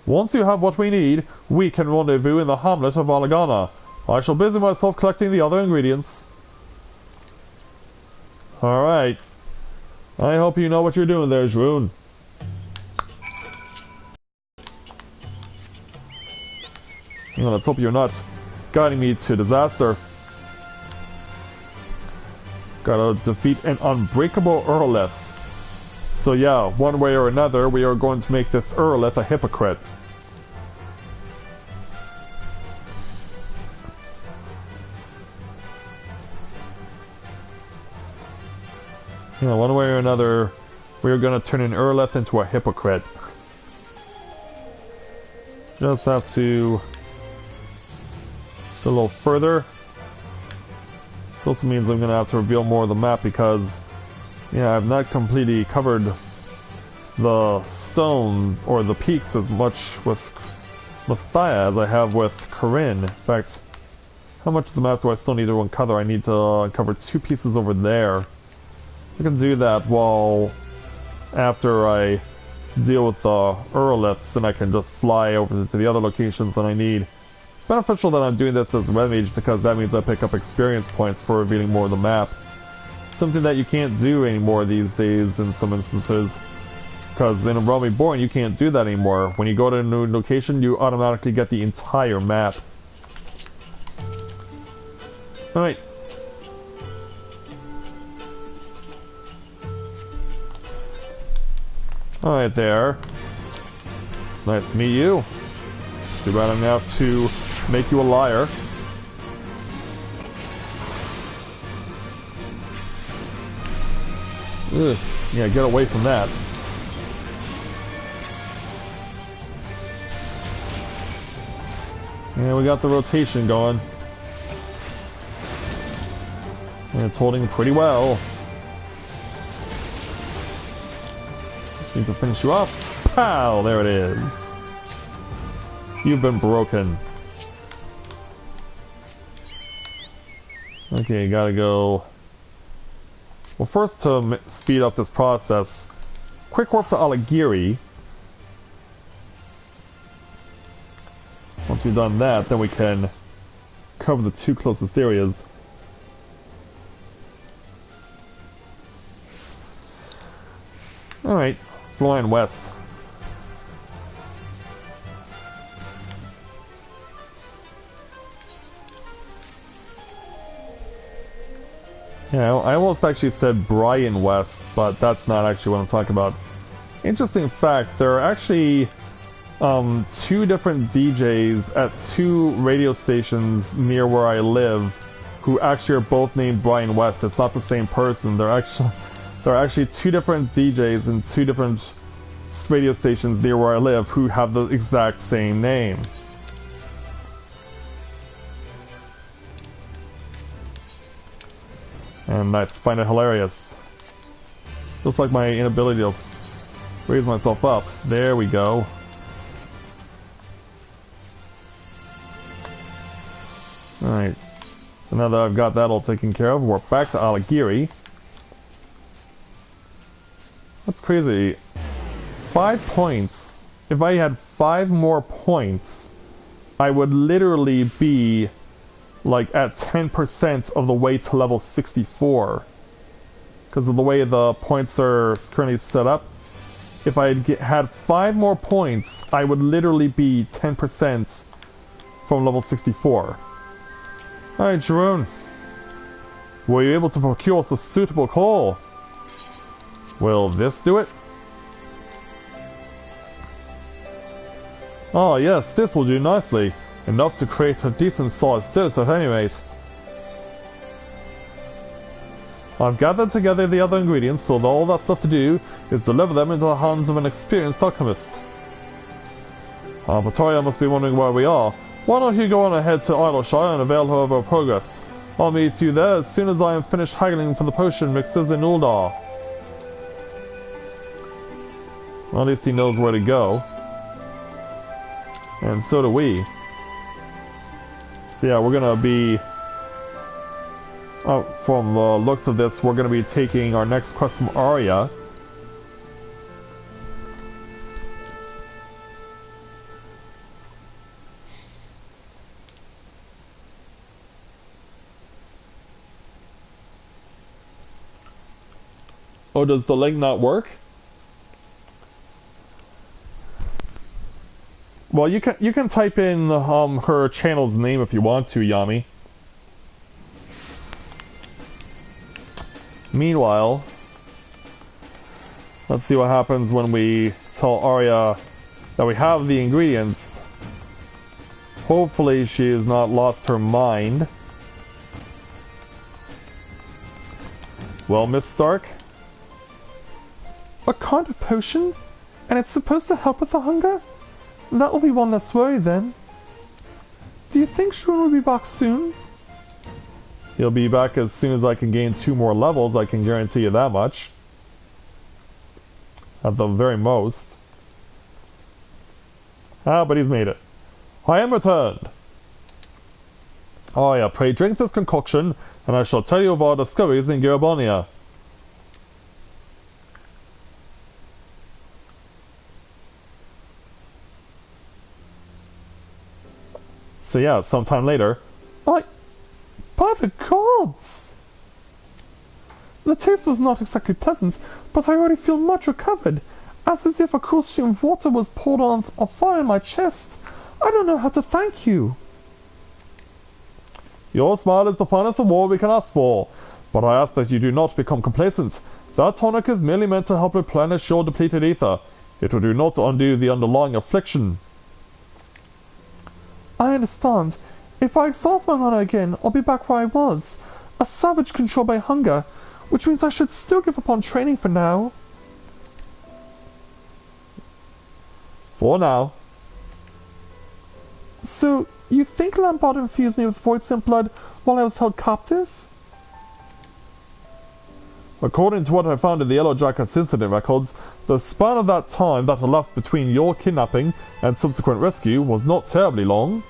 S1: Once you have what we need, we can rendezvous in the hamlet of Alagana. I shall busy myself collecting the other ingredients. Alright. I hope you know what you're doing there, Drune. Let's hope you're not guiding me to disaster. Gotta defeat an unbreakable Eorzea. So yeah, one way or another, we are going to make this Eorzea a hypocrite. Yeah, one way or another, we are going to turn an Eorzea into a hypocrite. Just have to... just a little further. This also means I'm going to have to reveal more of the map because, yeah, I've not completely covered the stone or the peaks as much with Matthia as I have with Corinne. In fact, how much of the map do I still need to uncover? I need to uncover 2 pieces over there. I can do that while after I deal with the Earliths, and I can just fly over to the other locations that I need. It's beneficial that I'm doing this as Red Mage because that means I pick up experience points for revealing more of the map. Something that you can't do anymore these days in some instances. Because in a Realm Reborn you can't do that anymore. When you go to a new location you automatically get the entire map. Alright. Alright there. Nice to meet you. Too bad I'm gonna have to make you a liar. Ugh. Yeah, get away from that. Yeah, we got the rotation going. And it's holding pretty well. Just need to finish you off. Pow! There it is. You've been broken. Okay, gotta go. Well, first to speed up this process, quick warp to Alagiri. Once we've done that, then we can cover the two closest areas. Alright, flying west. Yeah, I almost actually said Brian West, but that's not actually what I'm talking about. Interesting fact, there are actually two different DJs at two radio stations near where I live who actually are both named Brian West. It's not the same person. There are actually two different DJs in two different radio stations near where I live who have the exact same name. And I find it hilarious. Just like my inability to raise myself up. There we go. Alright. So now that I've got that all taken care of, we're back to Alagiri. That's crazy. 5 points. If I had 5 more points, I would literally be like at 10% of the way to level 64. Because of the way the points are currently set up. If I had 5 more points, I would literally be 10% from level 64. Alright, Jerome. Were you able to procure us a suitable coal? Will this do it? Ah yes, this will do nicely. Enough to create a decent sized dose at any rate. I've gathered together the other ingredients, so all that's left to do is deliver them into the hands of an experienced alchemist. Victoria must be wondering where we are. Why don't you go on ahead to Idleshire and avail her of our progress? I'll meet you there as soon as I am finished haggling for the potion mixes in Uldar. Well, at least he knows where to go. And so do we. So yeah, we're gonna be... from the looks of this, we're gonna be taking our next quest from Eorzea. Oh, does the link not work? Well, you can type in her channel's name if you want to, Yami. Meanwhile, let's see what happens when we tell Eorzea that we have the ingredients. Hopefully she has not lost her mind. Well, Miss Stark? A kind of potion? And it's supposed to help with the hunger? That will be one less worry then. Do you think Shun will be back soon? He'll be back as soon as I can gain 2 more levels, I can guarantee you that much. At the very most. Ah, but he's made it. I am returned. Oh yeah, pray drink this concoction, and I shall tell you of our discoveries in Girabonia. So yeah, sometime later. By the gods! The taste was not exactly pleasant, but I already feel much recovered, as if a cool stream of water was poured on fire in my chest. I don't know how to thank you. Your smile is the finest award we can ask for, but I ask that you do not become complacent. That tonic is merely meant to help replenish your depleted ether. It will do not undo the underlying affliction. I understand. If I exhaust my mana again, I'll be back where I was. A savage controlled by hunger, which means I should still give up on training for now. For now. So, you think Lampard infused me with Voidsent blood while I was held captive? According to what I found in the Yellow Jacket's incident records, the span of that time that elapsed between your kidnapping and subsequent rescue was not terribly long.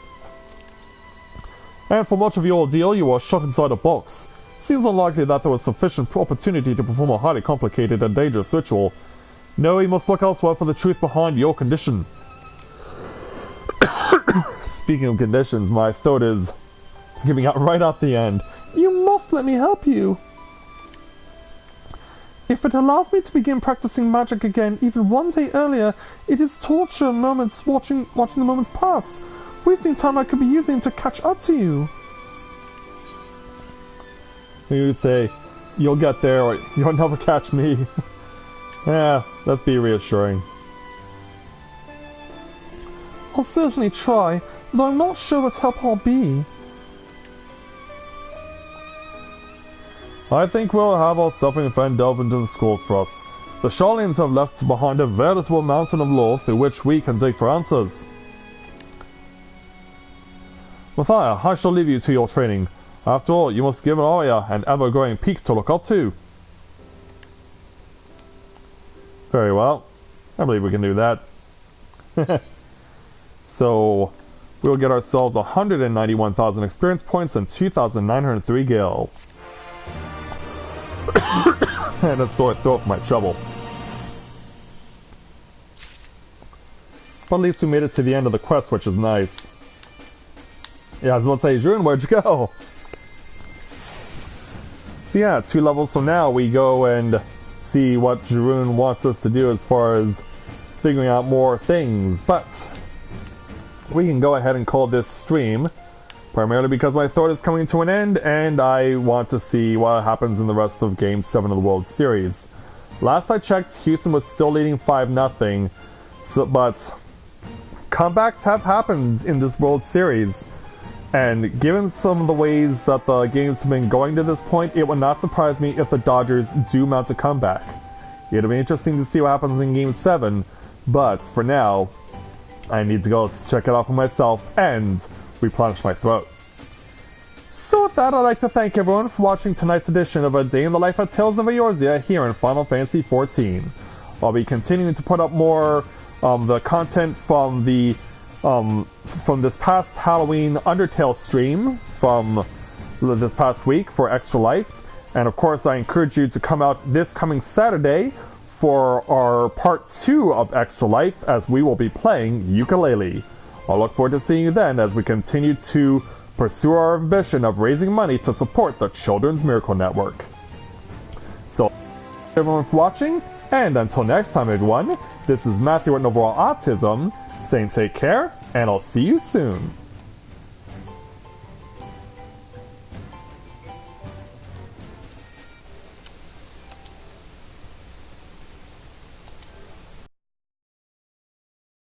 S1: And for much of your ordeal, you were shut inside a box. Seems unlikely that there was sufficient opportunity to perform a highly complicated and dangerous ritual. No, you must look elsewhere for the truth behind your condition. Speaking of conditions, my throat is giving out right at the end. You must let me help you. If it allows me to begin practicing magic again even one day earlier, it is torture moments watching the moments pass, wasting time I could be using to catch up to you. You say, you'll get there or you'll never catch me. Yeah, let's be reassuring. I'll certainly try, though I'm not sure what help I'll be. I think we'll have our suffering friend delve into the scrolls for us. The Charlians have left behind a veritable mountain of lore through which we can dig for answers. Matthia, I shall leave you to your training. After all, you must give Eorzea an ever-growing peak to look up to. Very well. I believe we can do that. So, we'll get ourselves 191,000 experience points and 2,903 gil. And a sore throat for my trouble. But at least we made it to the end of the quest, which is nice. Yeah, I was about to say, June, where'd you go? So yeah, 2 levels from now we go and see what Jeroen wants us to do as far as figuring out more things, but we can go ahead and call this stream, primarily because my throat is coming to an end and I want to see what happens in the rest of Game 7 of the World Series. Last I checked, Houston was still leading 5-0, but comebacks have happened in this World Series. And given some of the ways that the games have been going to this point, it would not surprise me if the Dodgers do mount a comeback. It'll be interesting to see what happens in Game 7, but for now, I need to go check it out for myself and replenish my throat. So with that, I'd like to thank everyone for watching tonight's edition of A Day in the Life of Tales of Eorzea here in Final Fantasy XIV. I'll be continuing to put up more the content from the from this past Halloween Undertale stream from this past week for Extra Life, and of course I encourage you to come out this coming Saturday for our part 2 of Extra Life, as we will be playing Yooka-Laylee. I'll look forward to seeing you then as we continue to pursue our ambition of raising money to support the Children's Miracle Network. So, thank you everyone for watching, and until next time everyone, this is Matthia with Novaura Autism, saying take care, and I'll see you soon.